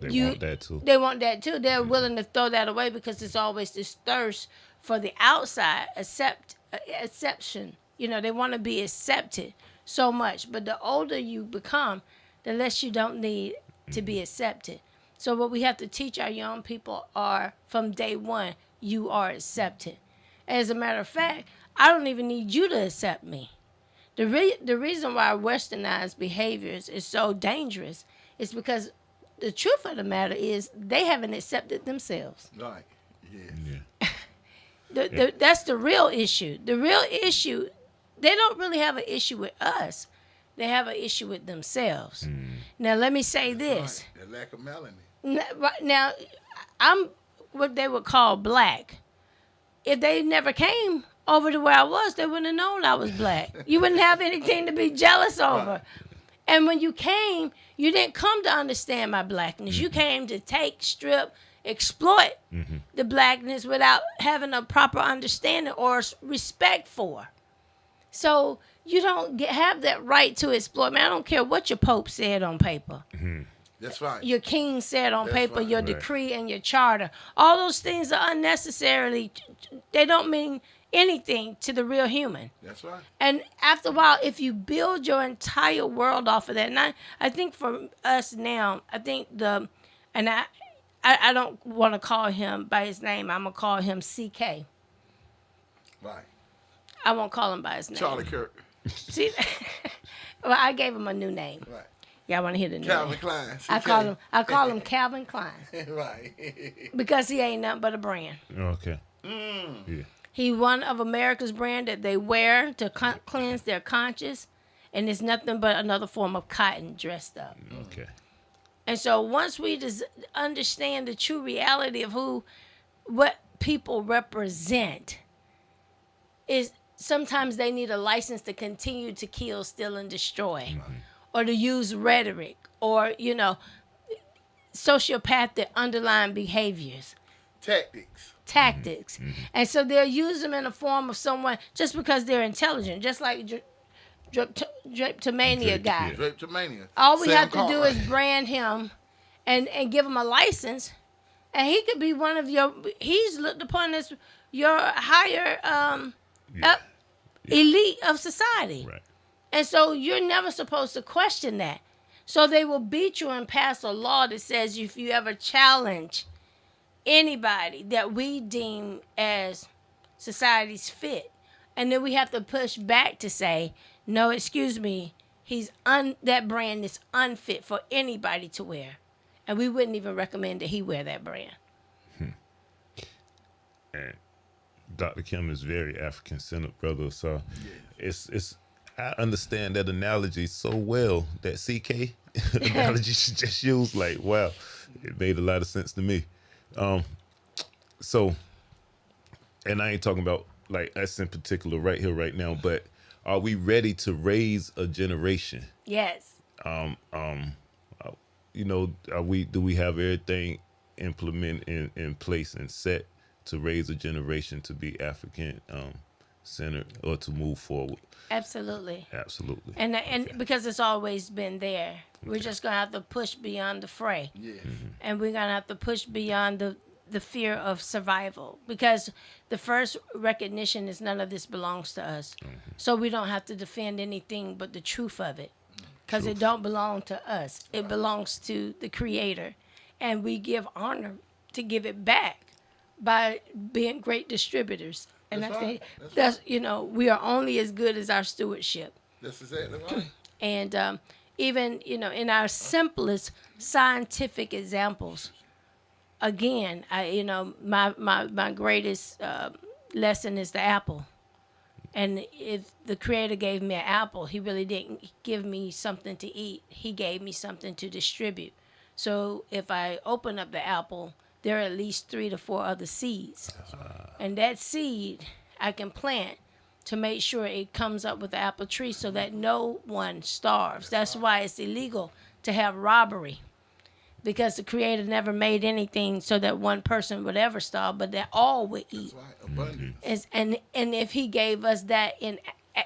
B: They want that too.
D: They want that too. They're willing to throw that away because it's always this thirst for the outside acceptation. They want to be accepted so much. But the older you become, the less you don't need to be accepted. So what we have to teach our young people are from day one, you are accepted. As a matter of fact, I don't even need you to accept me. The reason why westernized behaviors is so dangerous is because the truth of the matter is they haven't accepted themselves.
C: Right. Yes.
B: Yeah.
D: That's the real issue. The real issue, they don't really have an issue with us. They have an issue with themselves. Now, let me say this.
C: Right. The lack of melanin.
D: Now, I'm what they would call black. If they never came over to where I was, they wouldn't have known I was black. You wouldn't have anything to be jealous over.
C: Right.
D: And when you came, you didn't come to understand my blackness. You came to take, strip, exploit the blackness without having a proper understanding or respect for. So you don't have that right to exploit. Man, I don't care what your Pope said on paper.
C: That's right.
D: Your king said on
C: That's
D: paper,
C: right.
D: your
B: Right.
D: decree and your charter. All those things are unnecessarily, they don't mean anything to the real human.
C: That's right.
D: And after a while, if you build your entire world off of that, and I think for us now, I think I don't want to call him by his name. I'm going to call him CK.
C: Right.
D: I won't call him by his name.
C: Charlie Kirk.
D: See, well, I gave him a new name.
C: Right.
D: Y'all want to hear the new
C: Calvin
D: name?
C: Klein.
D: I call him Calvin Klein
C: Right.
D: because he ain't nothing but a brand.
B: Okay. Yeah.
D: He one of America's brand that they wear to cleanse their conscience, and it's nothing but another form of cotton dressed up.
B: Okay.
D: And so once we just understand the true reality of what people represent, is sometimes they need a license to continue to kill, steal, and destroy, or to use rhetoric, or sociopathic underlying behaviors. Tactics. And so they'll use them in the form of someone just because they're intelligent, just like Drapetomania guy.
B: Yeah.
C: Drapetomania.
D: All we
C: Sam
D: have to do
C: Cartwright.
D: is brand him and give him a license, and he could be one of he's looked upon as your higher elite of society.
B: Right.
D: And so you're never supposed to question that. So they will beat you and pass a law that says if you ever challenge anybody that we deem as society's fit, and then we have to push back to say, no, excuse me, that brand is unfit for anybody to wear, and we wouldn't even recommend that he wear that brand.
B: And Dr. Kim is very African-centered, brother. So it's I understand that analogy so well, that CK analogy she just used. Like, wow, it made a lot of sense to me. So, and I ain't talking about like us in particular right here, right now, but are we ready to raise a generation?
D: Yes.
B: You know, do we have everything implement in place and set to raise a generation to be African centered or to move forward?
D: Absolutely.
B: Absolutely.
D: And
B: Okay.
D: because it's always been there, we're just gonna have to push beyond the fray.
C: Yes.
D: And we're gonna have to push beyond the fear of survival, because the first recognition is none of this belongs to us. So we don't have to defend anything but the truth of it, because it don't belong to us. It belongs to the Creator, and we give honor to give it back by being great distributors. And
C: That's
D: I
C: right.
D: think
C: That's
D: that's, we are only as good as our stewardship.
C: That's exactly right.
D: And even, in our simplest scientific examples, again, my greatest lesson is the apple. And if the Creator gave me an apple, he really didn't give me something to eat. He gave me something to distribute. So if I open up the apple, there are at least 3 to 4 other seeds. And that seed I can plant to make sure it comes up with the apple tree so that no one starves. That's why it's illegal to have robbery, because the Creator never made anything so that one person would ever starve, but that all would eat.
C: That's right. Abundance.
D: And if he gave us that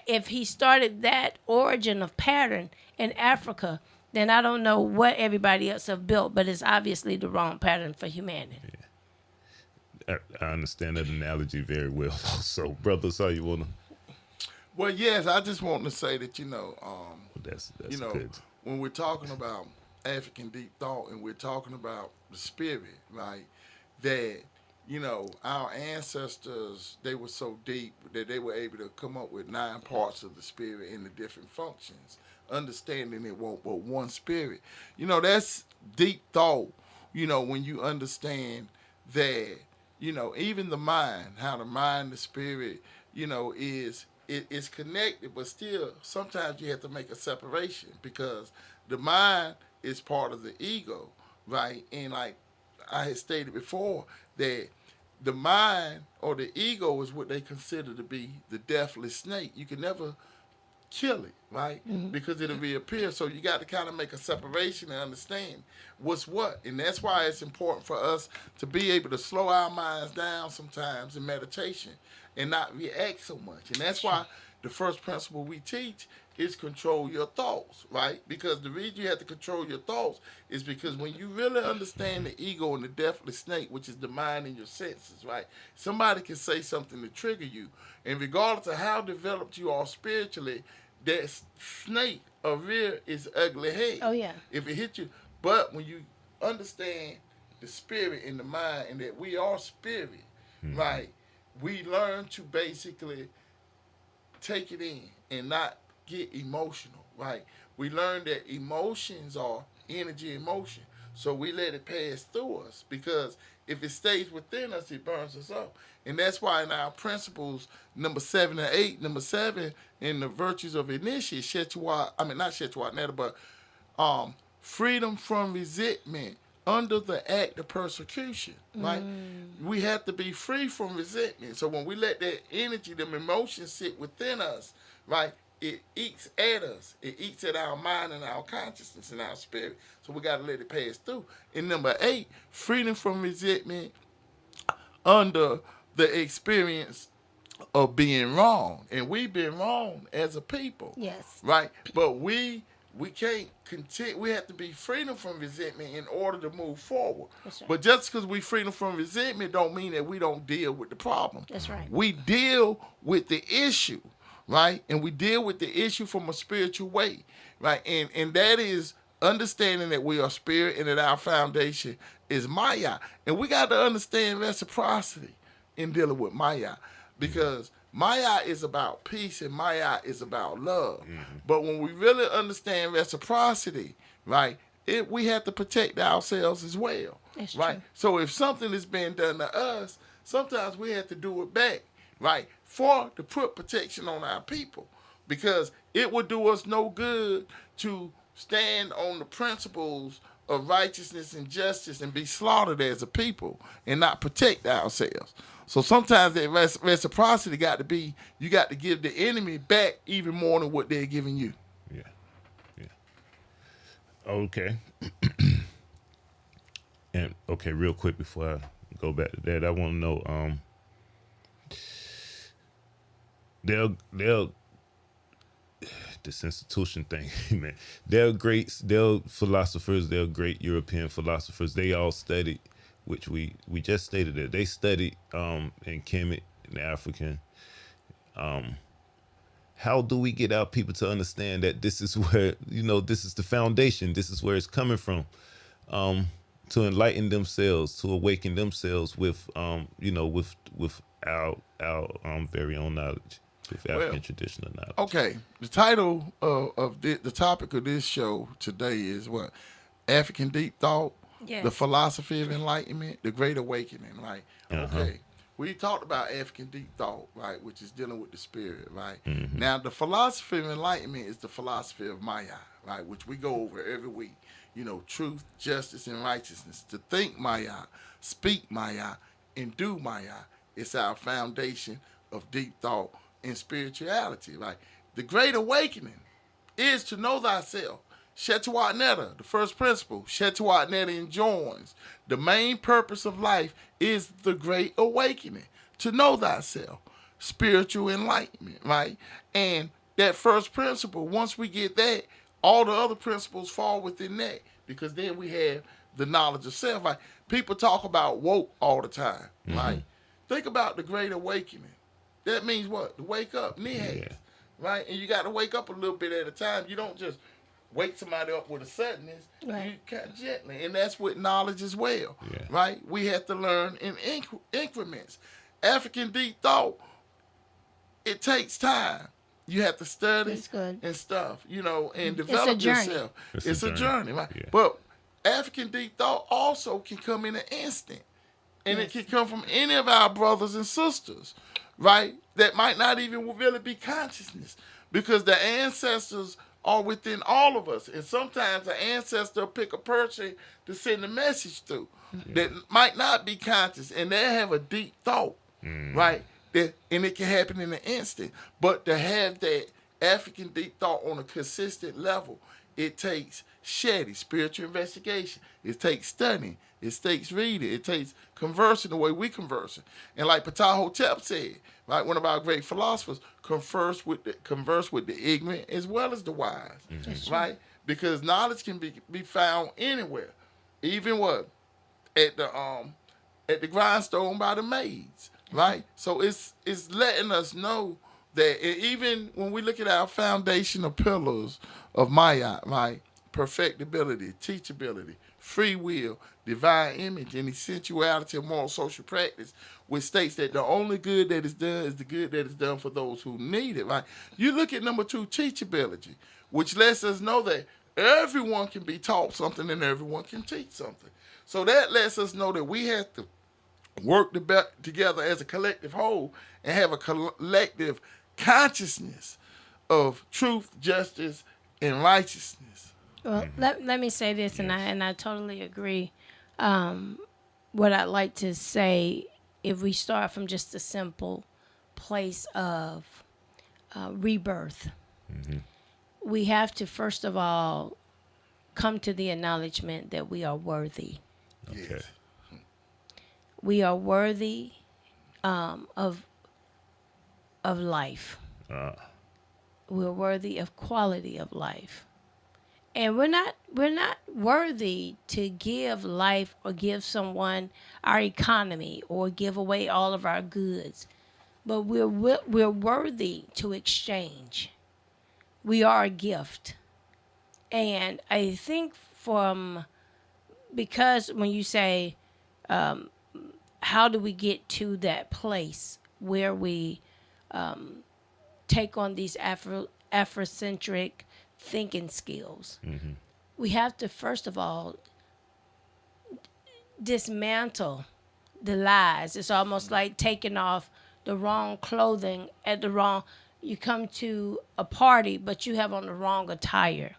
D: if he started that origin of pattern in Africa, then I don't know what everybody else have built, but it's obviously the wrong pattern for humanity.
B: I understand that analogy very well. So, brother, so you wanna?
C: Well, yes, I just want to say that,
B: That's
C: you know,
B: good.
C: when we're talking about African deep thought and we're talking about the spirit, right, that, our ancestors, they were so deep that they were able to come up with 9 parts of the spirit in the different functions, understanding it won't but one spirit. That's deep thought, when you understand that, even the mind, how the mind, the spirit, is connected, but still sometimes you have to make a separation, because the mind is part of the ego, right? And like I had stated before, that the mind or the ego is what they consider to be the deathless snake. You can never kill it, right? Because it'll reappear. So you got to kind of make a separation and understand what's what. And that's why it's important for us to be able to slow our minds down sometimes in meditation and not react so much. And that's why the first principle we teach is control your thoughts, right? Because the reason you have to control your thoughts is because when you really understand the ego and the deathless snake, which is the mind and your senses, right? Somebody can say something to trigger you. And regardless of how developed you are spiritually, that snake or rear is ugly head.
D: Oh, yeah.
C: If it hits you. But when you understand the spirit and the mind and that we are spirit, right? We learn to basically take it in and not get emotional, right? We learn that emotions are energy in motion. So we let it pass through us, because if it stays within us, it burns us up. And that's why in our principles, number 7 and 8, number 7 in the virtues of initiate, freedom from resentment under the act of persecution, right? We have to be free from resentment. So when we let that energy, them emotions sit within us, right, it eats at us. It eats at our mind and our consciousness and our spirit. So we got to let it pass through. And number 8, freedom from resentment under the experience of being wrong. And we've been wrong as a people.
D: Yes.
C: Right? But we can't continue. We have to be freedom from resentment in order to move forward.
D: That's right.
C: But just because we freedom from resentment don't mean that we don't deal with the problem.
D: That's right.
C: We deal with the issue, right? And we deal with the issue from a spiritual way, right? And that is understanding that we are spirit and that our foundation is Maya. And we got to understand reciprocity in dealing with Maya, because Maya is about peace and Maya is about love. But when we really understand reciprocity, right, we have to protect ourselves as well.
D: That's
C: right?
D: true.
C: So if something is being done to us, sometimes we have to do it back, right, to put protection on our people. Because it would do us no good to stand on the principles of righteousness and justice and be slaughtered as a people and not protect ourselves. So sometimes that reciprocity got to be, you got to give the enemy back even more than what they're giving you.
B: Yeah. Yeah. Okay. And okay, real quick before I go back to that, I want to know, they'll this institution thing, man. They're philosophers, they're great European philosophers. They all studied, which we just stated it. They studied in Kemet, in African. How do we get our people to understand that this is where, this is the foundation, this is where it's coming from, to enlighten themselves, to awaken themselves with, with our very own knowledge, with African traditional knowledge.
C: Okay, the title of the topic of this show today is what? African Deep Thought,
D: Yes.
C: the Philosophy of Enlightenment, the Great Awakening, right?
B: Uh-huh.
C: Okay. We talked about African Deep Thought, right, which is dealing with the spirit, right?
B: Mm-hmm.
C: Now, the philosophy of enlightenment is the philosophy of Maya, right, which we go over every week. Truth, justice, and righteousness. To think Maya, speak Maya, and do Maya. It's our foundation of deep thought and spirituality, right? The Great Awakening is to know thyself. Shetawat Netta, the first principle. Shetawat Netta enjoins. The main purpose of life is the Great Awakening, to know thyself. Spiritual enlightenment, right? And that first principle, once we get that, all the other principles fall within that, because then we have the knowledge of self. Right? People talk about woke all the time, right? Think about the Great Awakening. That means what? To wake up, nihas, right? And you got to wake up a little bit at a time. You don't just wake somebody up with a suddenness.
D: Right.
C: You kind of gently, and that's with knowledge as well, right? We have to learn in increments. African deep thought, it takes time. You have to study and stuff, and develop yourself. It's a journey, right?
B: Yeah.
C: But African deep thought also can come in an instant. And it can come from any of our brothers and sisters, right? That might not even really be consciousness, because the ancestors are within all of us. And sometimes an ancestor will pick a person to send a message through that might not be conscious, and they have a deep thought, right? And it can happen in an instant. But to have that African deep thought on a consistent level, it takes shedding, spiritual investigation. It takes studying. It takes reading. It takes conversing the way we converse. And like Ptah said, right, one of our great philosophers, converse with the ignorant as well as the wise, right? Because knowledge can be found anywhere, even what at the grindstone by the maids, right? So it's letting us know that even when we look at our foundational pillars of Maya, right? Perfectibility, teachability, free will, divine image, and essentiality of moral social practice, which states that the only good that is done is the good that is done for those who need it, right? You look at number 2, teachability, which lets us know that everyone can be taught something and everyone can teach something. So that lets us know that we have to work together as a collective whole and have a collective consciousness of truth, justice, and righteousness.
D: Well, let me say this, and I totally agree. What I'd like to say, if we start from just a simple place of rebirth, we have to first of all come to the acknowledgement that we are worthy.
B: Okay.
D: We are worthy of life. We're worthy of quality of life. And we're not worthy to give life or give someone our economy or give away all of our goods. But we're worthy to exchange. We are a gift. And I think because when you say, how do we get to that place where we take on these Afrocentric thinking skills? We have to first of all dismantle the lies. It's almost like taking off the wrong clothing at the wrong. You come to a party, but you have on the wrong attire.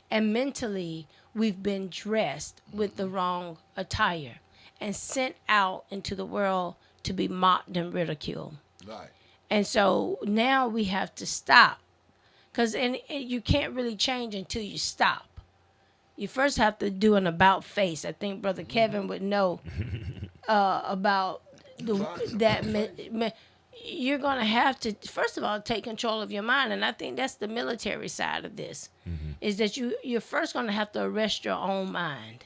D: And mentally, we've been dressed with the wrong attire and sent out into the world to be mocked and ridiculed.
C: Right.
D: And so now we have to stop. Because you can't really change until you stop. You first have to do an about face. I think Brother Kevin would know about that. You're going to have to, first of all, take control of your mind. And I think that's the military side of this, is that you're first going to have to arrest your own mind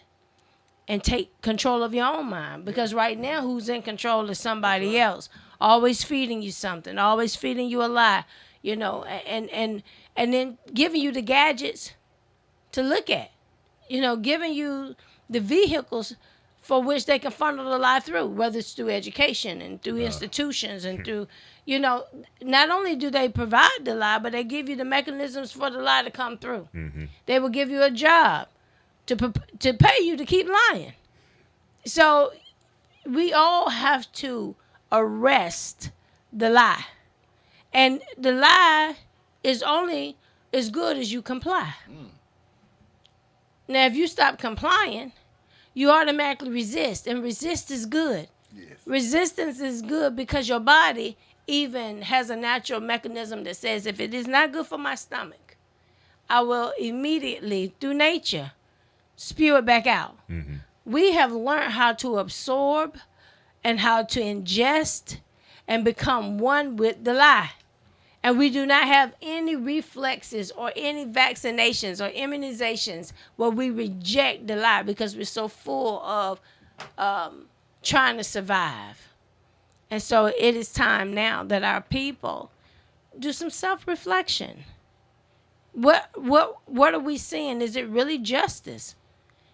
D: and take control of your own mind. Because right now, who's in control is somebody else, always feeding you something, always feeding you a lie, you know, and then giving you the gadgets to look at, you know, giving you the vehicles for which they can funnel the lie through, whether it's through education and through institutions and through, you know, not only do they provide the lie, but they give you the mechanisms for the lie to come through. They will give you a job to pay you to keep lying. So we all have to arrest the lie. And the lie is only as good as you comply. Now, if you stop complying, you automatically resist, and resist is good.
C: Yes.
D: Resistance is good because your body even has a natural mechanism that says, if it is not good for my stomach, I will immediately, through nature, spew it back out. We have learned how to absorb and how to ingest and become one with the lie. And we do not have any reflexes or any vaccinations or immunizations where we reject the lie because we're so full of trying to survive. And so it is time now that our people do some self-reflection. What are we seeing? Is it really justice?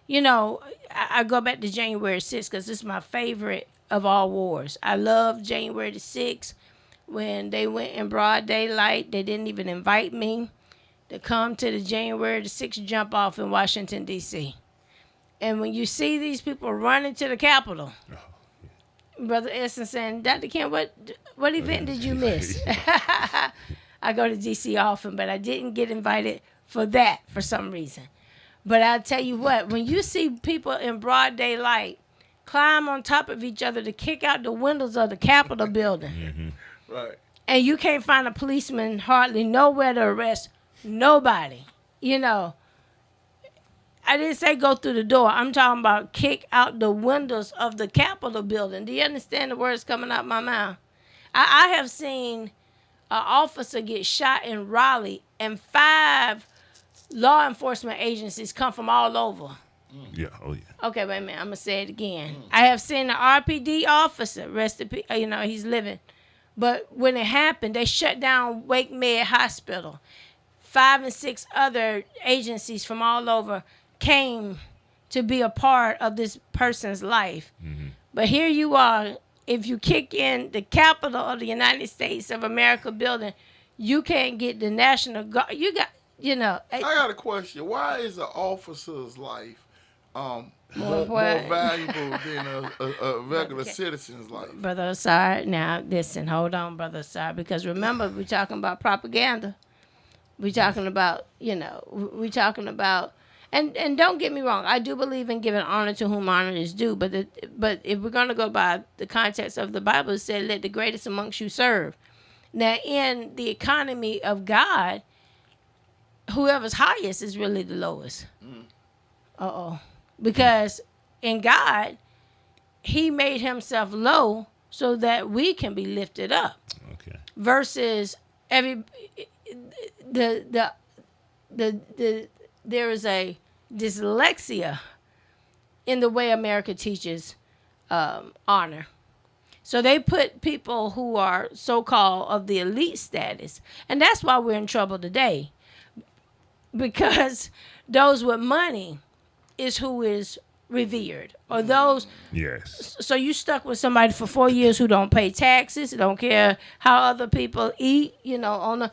D: You know, I go back to January 6th because this is my favorite of all wars. I love January the 6th. When they went in broad daylight, they didn't even invite me to come to the January the 6th jump off in Washington, D.C. And when you see these people running to the Capitol, Brother Escents saying, Dr. Kim, what event did you miss? I go to D.C. often, but I didn't get invited for that for some reason. But I'll tell you what, when you see people in broad daylight climb on top of each other to kick out the windows of the Capitol building,
C: Right.
D: and you can't find a policeman hardly nowhere to arrest nobody. You know, I didn't say go through the door. I'm talking about kick out the windows of the Capitol building. Do you understand the words coming out my mouth? I have seen an officer get shot in Raleigh, and 5 law enforcement agencies come from all over.
B: Yeah, oh yeah.
D: Okay, wait a minute. I'm going to say it again. I have seen an RPD officer, you know, he's living. But when it happened, they shut down Wake Med Hospital. 5 and 6 other agencies from all over came to be a part of this person's life. But here you are. If you kick in the Capitol of the United States of America building, you can't get the National Guard. You got, you know.
C: I got a question. Why is an officer's life more
D: important.
C: valuable than a regular citizen's life?
D: Brother Ausar, now listen, hold on, Brother Ausar, because remember, we're talking about propaganda. We're talking about, you know, we're talking about, and don't get me wrong, I do believe in giving honor to whom honor is due, but if we're going to go by the context of the Bible, it said, let the greatest amongst you serve. Now, in the economy of God, whoever's highest is really the lowest. Because in God, he made himself low so that we can be lifted up.
B: Okay.
D: Versus there is a dyslexia in the way America teaches honor. So they put people who are so-called of the elite status, and that's why we're in trouble today. Because those with money is who is revered, or those.
B: Yes.
D: So you stuck with somebody for 4 years who don't pay taxes, don't care how other people eat, you know,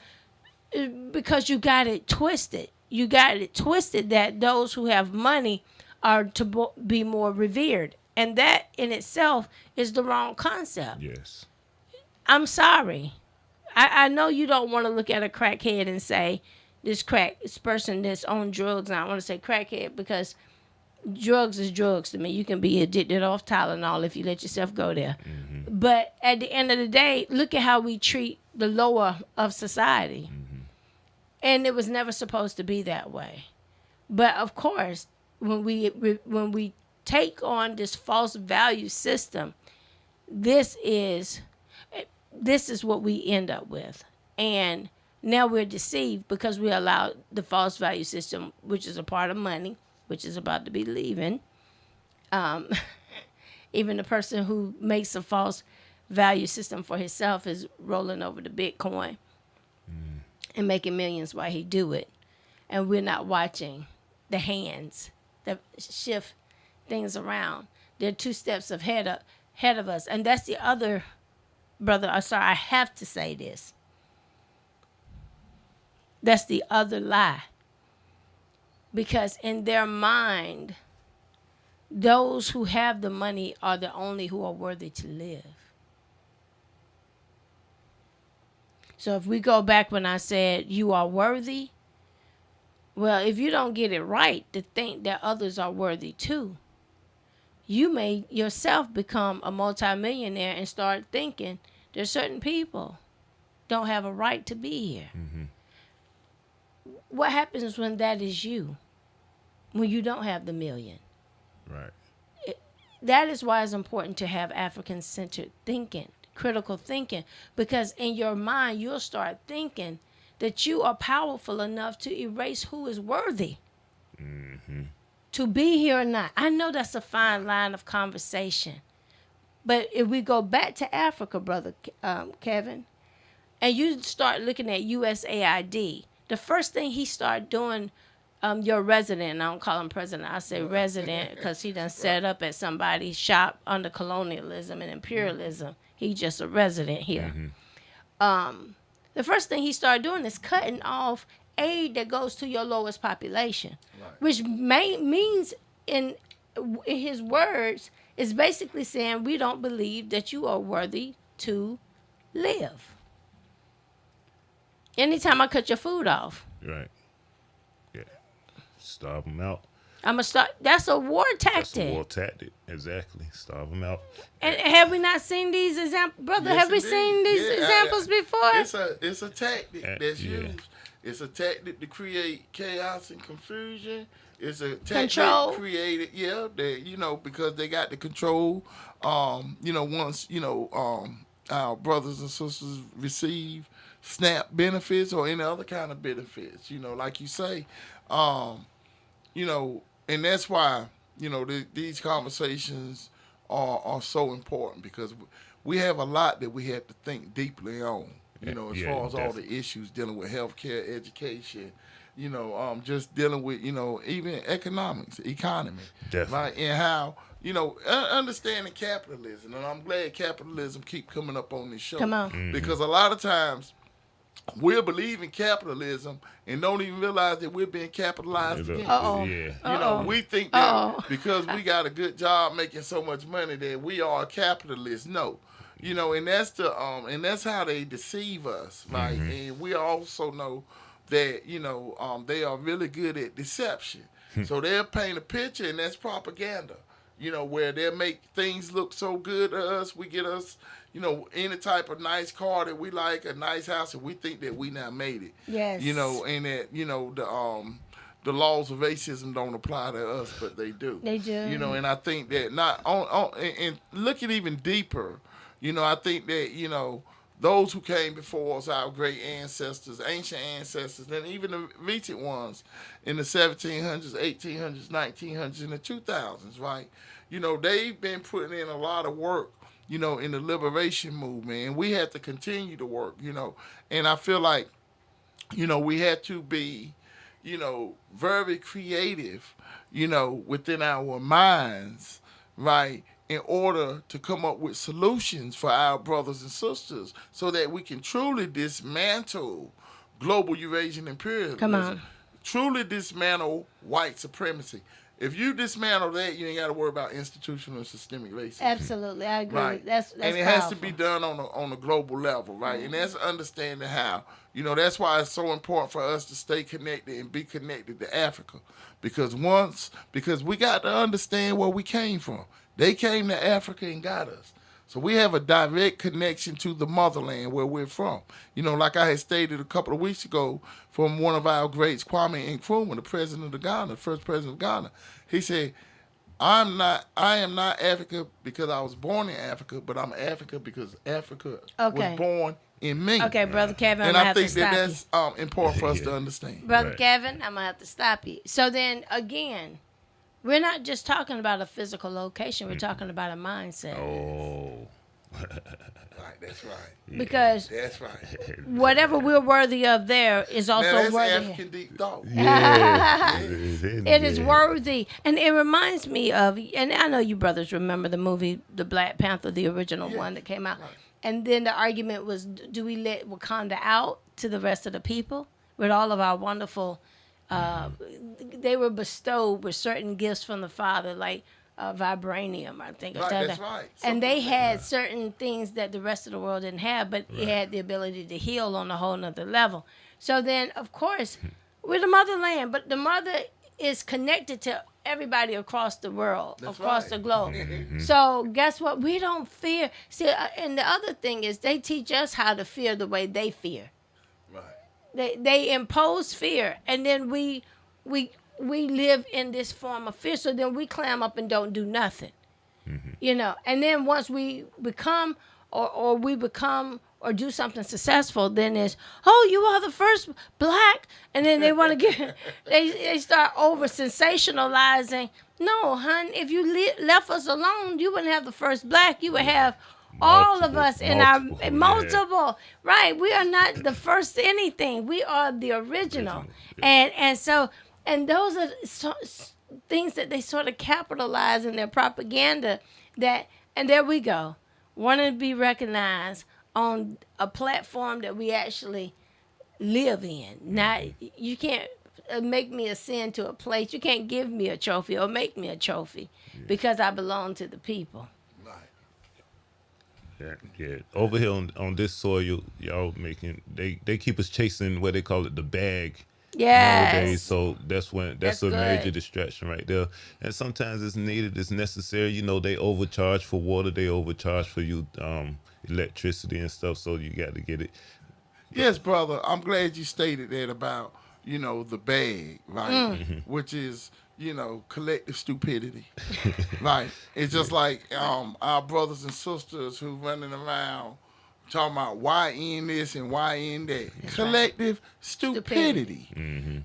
D: because you got it twisted. You got it twisted that those who have money are to be more revered, and that in itself is the wrong concept.
B: Yes.
D: I'm sorry. I know you don't want to look at a crackhead and say, this person that's on drugs. And I want to say crackhead because drugs is drugs to me. You can be addicted off Tylenol if you let yourself go there. But at the end of the day, look at how we treat the lower of society. And it was never supposed to be that way. But of course, when we take on this false value system, this is what we end up with. And now we're deceived because we allow the false value system, which is a part of money, which is about to be leaving. Even the person who makes a false value system for himself is rolling over to Bitcoin and making millions while he do it. And we're not watching the hands that shift things around. They're 2 steps ahead of us. And that's the other, brother, I'm sorry, I have to say this. That's the other lie. Because in their mind, those who have the money are the only who are worthy to live. So if we go back when I said you are worthy, well, if you don't get it right to think that others are worthy too, you may yourself become a multimillionaire and start thinking there's certain people don't have a right to be here. What happens when that is you? When you don't have the million?
B: Right.
D: That is why it's important to have African-centered thinking, critical thinking, because in your mind, you'll start thinking that you are powerful enough to erase who is worthy to be here or not. I know that's a fine line of conversation. But if we go back to Africa, Brother Kevin, and you start looking at USAID, the first thing he started doing, your resident, I don't call him president, I say resident because he done set up at somebody's shop under colonialism and imperialism. He's just a resident here. The first thing he started doing is cutting off aid that goes to your lowest population, which means in his words is basically saying we don't believe that you are worthy to live. Anytime I cut your food off.
B: Right. Yeah. Starve them out.
D: I'm gonna start. That's a war tactic.
B: That's a war tactic. Exactly. Starve them out.
D: And have we not seen these examples, brother?
C: Yes,
D: have we
C: indeed.
D: seen these examples before?
C: It's a tactic that's used. It's a tactic to create chaos and confusion. It's a tactic created, that because they got the control. Once our brothers and sisters receive SNAP benefits or any other kind of benefits, like you say, and that's why these conversations are so important, because we have a lot that we have to think deeply on. As far as all the issues dealing with healthcare, education, just dealing with, even economics, economy.
B: Definitely.
C: Right? And how, understanding capitalism. And I'm glad capitalism keep coming up on this show.
D: Come on.
C: Because a lot of times we'll believe in capitalism and don't even realize that we're being capitalized against.
B: Yeah.
C: We think that because we got a good job making so much money that we are a capitalist. No. And that's and that's how they deceive us, right? And we also know that they are really good at deception. So they'll paint a picture, and that's propaganda. Where they'll make things look so good to us. We get us, any type of nice car that we like, a nice house, and we think that we now made it.
D: Yes.
C: And that the laws of racism don't apply to us, but they do.
D: They do.
C: And I think that and looking even deeper. I think that, those who came before us, our great ancestors, ancient ancestors, and even the recent ones in the 1700s, 1800s, 1900s, and the 2000s, right? They've been putting in a lot of work, in the liberation movement, and we have to continue to work, And I feel like, we have to be, very creative, within our minds, right? In order to come up with solutions for our brothers and sisters so that we can truly dismantle global Eurasian imperialism.
D: Come on.
C: Truly dismantle white supremacy. If you dismantle that, you ain't got to worry about institutional and systemic racism.
D: Absolutely, I agree.
C: Right.
D: That's
C: and it
D: powerful.
C: has to be done on a global level, right? And that's understanding how. That's why it's so important for us to stay connected and be connected to Africa. Because we got to understand where we came from. They came to Africa and got us. So we have a direct connection to the motherland where we're from. Like I had stated a couple of weeks ago from one of our greats, Kwame Nkrumah, the president of Ghana, the first president of Ghana. He said, I am not Africa because I was born in Africa, but I'm Africa because Africa was born in me.
D: Okay, Brother Kevin,
C: and
D: I'm
C: I
D: going to
C: think
D: have to stop
C: that's important for us to understand.
D: Brother
B: Right.
D: Kevin, I'm going to have to stop you. So then, again, we're not just talking about a physical location. We're talking about a mindset.
B: Oh.
C: Right, that's right.
D: Because
C: That's right.
D: whatever we're worthy of there is also
C: Now, that's
D: worthy.
C: African deep thought.
B: Yeah.
D: It is worthy. And it reminds me of, and I know you brothers remember the movie, The Black Panther, the original one that came out.
C: Right.
D: And then the argument was, do we let Wakanda out to the rest of the people? With all of our wonderful, they were bestowed with certain gifts from the Father, like vibranium, I think.
C: Right, that's right.
D: And they
C: Something
D: had certain things that the rest of the world didn't have, but it had the ability to heal on a whole nother level. So then, of course, we're the motherland, but the mother is connected to everybody across the world,
C: That's
D: across
C: right.
D: the globe. So guess what? We don't fear. See, and the other thing is they teach us how to fear the way they fear.
C: Right.
D: They impose fear, and then we live in this form of fear. So then we clam up and don't do nothing, And then once we become, or we become, or do something successful, then it's, oh, you are the first black, and then they want to get, they start over sensationalizing. No, hun, if you left us alone, you wouldn't have the first black. You would have all of us in multiple. Right? We are not the first anything. We are the original, and so those are things that they sort of capitalize in their propaganda. And there we go, wanting to be recognized on a platform that we actually live in. Not, you can't make me ascend to a place. You can't give me a trophy or make me a trophy because I belong to the people.
B: Yeah. Over here on this soil, y'all they keep us chasing what they call it the bag.
D: Yes.
B: Nowadays, so that's a major
D: good.
B: distraction right there. And sometimes it's needed, it's necessary. They overcharge for water, they overcharge for you electricity and stuff. So you got to get it.
C: Yes, brother. I'm glad you stated that about the bag, right? Which is collective stupidity, right? It's just like our brothers and sisters who running around talking about why in this and why in that. Collective stupidity.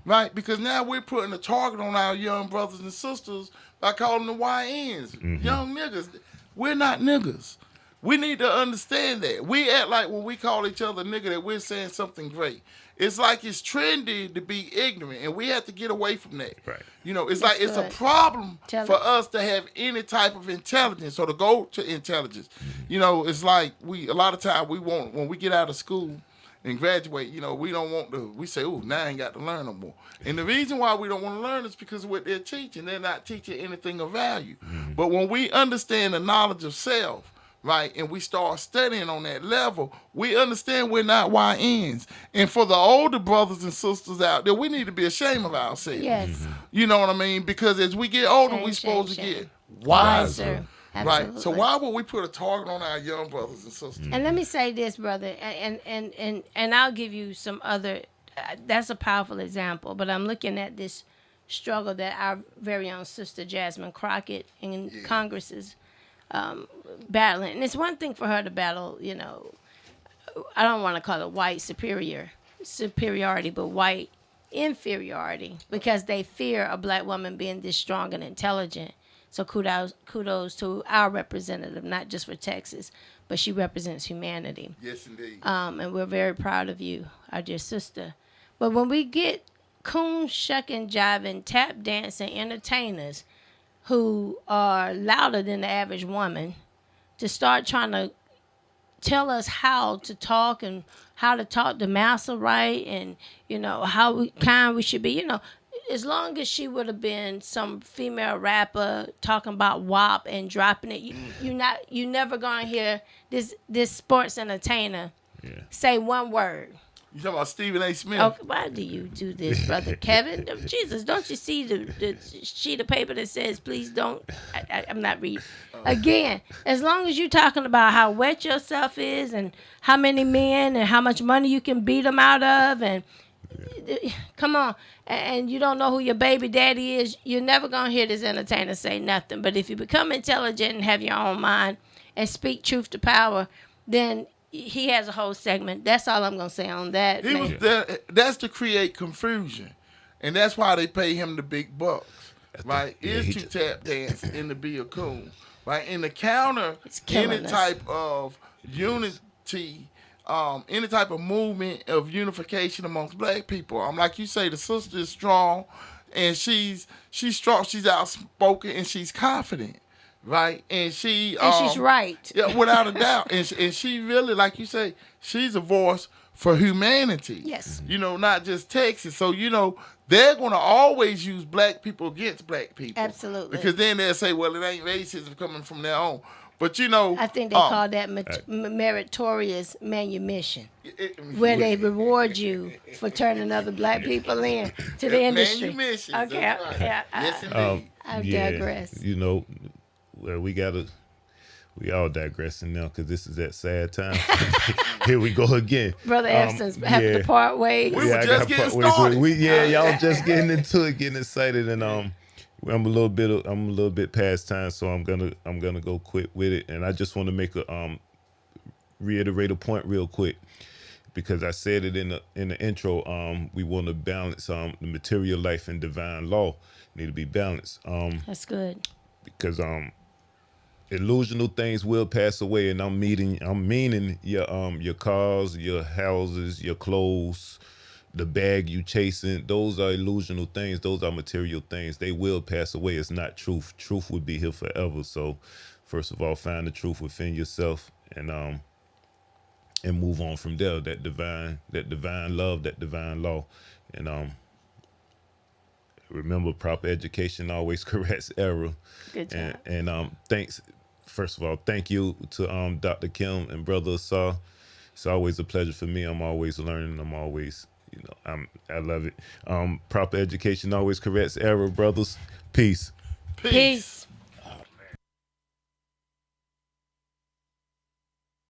C: Right? Because now we're putting a target on our young brothers and sisters by calling them YNs. Young niggas. We're not niggas. We need to understand that. We act like when we call each other nigga that we're saying something great. It's like it's trendy to be ignorant, and we have to get away from that.
B: Right.
C: It's like it's a problem for us to have any type of intelligence or to go to intelligence. It's like a lot of time we want, when we get out of school and graduate, we don't want to, we say, oh, now I ain't got to learn no more. And the reason why we don't want to learn is because of what they're teaching. They're not teaching anything of value. But when we understand the knowledge of self, right, and we start studying on that level, we understand we're not YNs. And for the older brothers and sisters out there, we need to be ashamed of ourselves.
D: Yes.
C: You know what I mean? Because as we get older, we're supposed to get wiser. Right.
D: Absolutely.
C: So why would we put a target on our young brothers and sisters?
D: And let me say this, brother, and I'll give you some other, that's a powerful example, but I'm looking at this struggle that our very own sister Jasmine Crockett in Congress is battling. And it's one thing for her to battle, I don't want to call it white superiority, but white inferiority, because they fear a black woman being this strong and intelligent. So kudos to our representative, not just for Texas, but she represents humanity.
C: Yes, indeed.
D: And we're very proud of you, our dear sister. But when we get coon shucking, jiving, tap dancing entertainers who are louder than the average woman to start trying to tell us how to talk and how to talk to massa right, and how kind we should be, as long as she would have been some female rapper talking about WAP and dropping it, you never gonna hear this sports entertainer say one word.
C: You talking about Stephen A. Smith?
D: Oh, why do you do this, brother Kevin? Jesus, don't you see the sheet of paper that says, please don't? I'm not reading. Again, as long as you're talking about how wet yourself is and how many men and how much money you can beat them out of, and come on, and you don't know who your baby daddy is, you're never going to hear this entertainer say nothing. But if you become intelligent and have your own mind and speak truth to power, then he has a whole segment. That's all I'm gonna say on that.
C: He was there, that's to create confusion, and that's why they pay him the big bucks, right? Is to tap dance and to be a coon, right? And to counter any type of unity, any type of movement of unification amongst black people. Like you say, the sister is strong, and she's strong. She's outspoken and she's confident. Right, and she's
D: right.
C: Yeah, without a doubt, and she really, like you say, she's a voice for humanity.
D: Yes,
C: not just Texas. So they're going to always use black people against black people.
D: Absolutely,
C: because then they'll say, well, it ain't racism coming from their own. But
D: I think they call that meritorious manumission, where they reward you for turning other black people in to the industry.
C: Manumission.
D: Okay,
C: right. Yes, indeed.
D: I digress.
B: Well, we all digressing now because this is that sad time. Here we go again.
D: Brother Escents having to part ways.
C: We were just getting started.
B: Y'all just getting into it, getting excited, and I'm a little bit past time, so I'm gonna go quick with it, and I just want to make a reiterate a point real quick because I said it in the intro. We want to balance the material life and divine law need to be balanced.
D: That's good
B: because illusional things will pass away, and I'm meaning your cars, your houses, your clothes, the bag you chasing. Those are illusional things. Those are material things. They will pass away. It's not truth. Truth would be here forever. So, first of all, find the truth within yourself, and move on from there. That divine love, that divine law, and remember, proper education always corrects error.
D: Good job.
B: And thanks. First of all, thank you to Dr. Kim and Brother Ausar. It's always a pleasure for me. I'm always learning. I'm always, I love it. Proper education always corrects error, brothers. Peace.
D: Peace.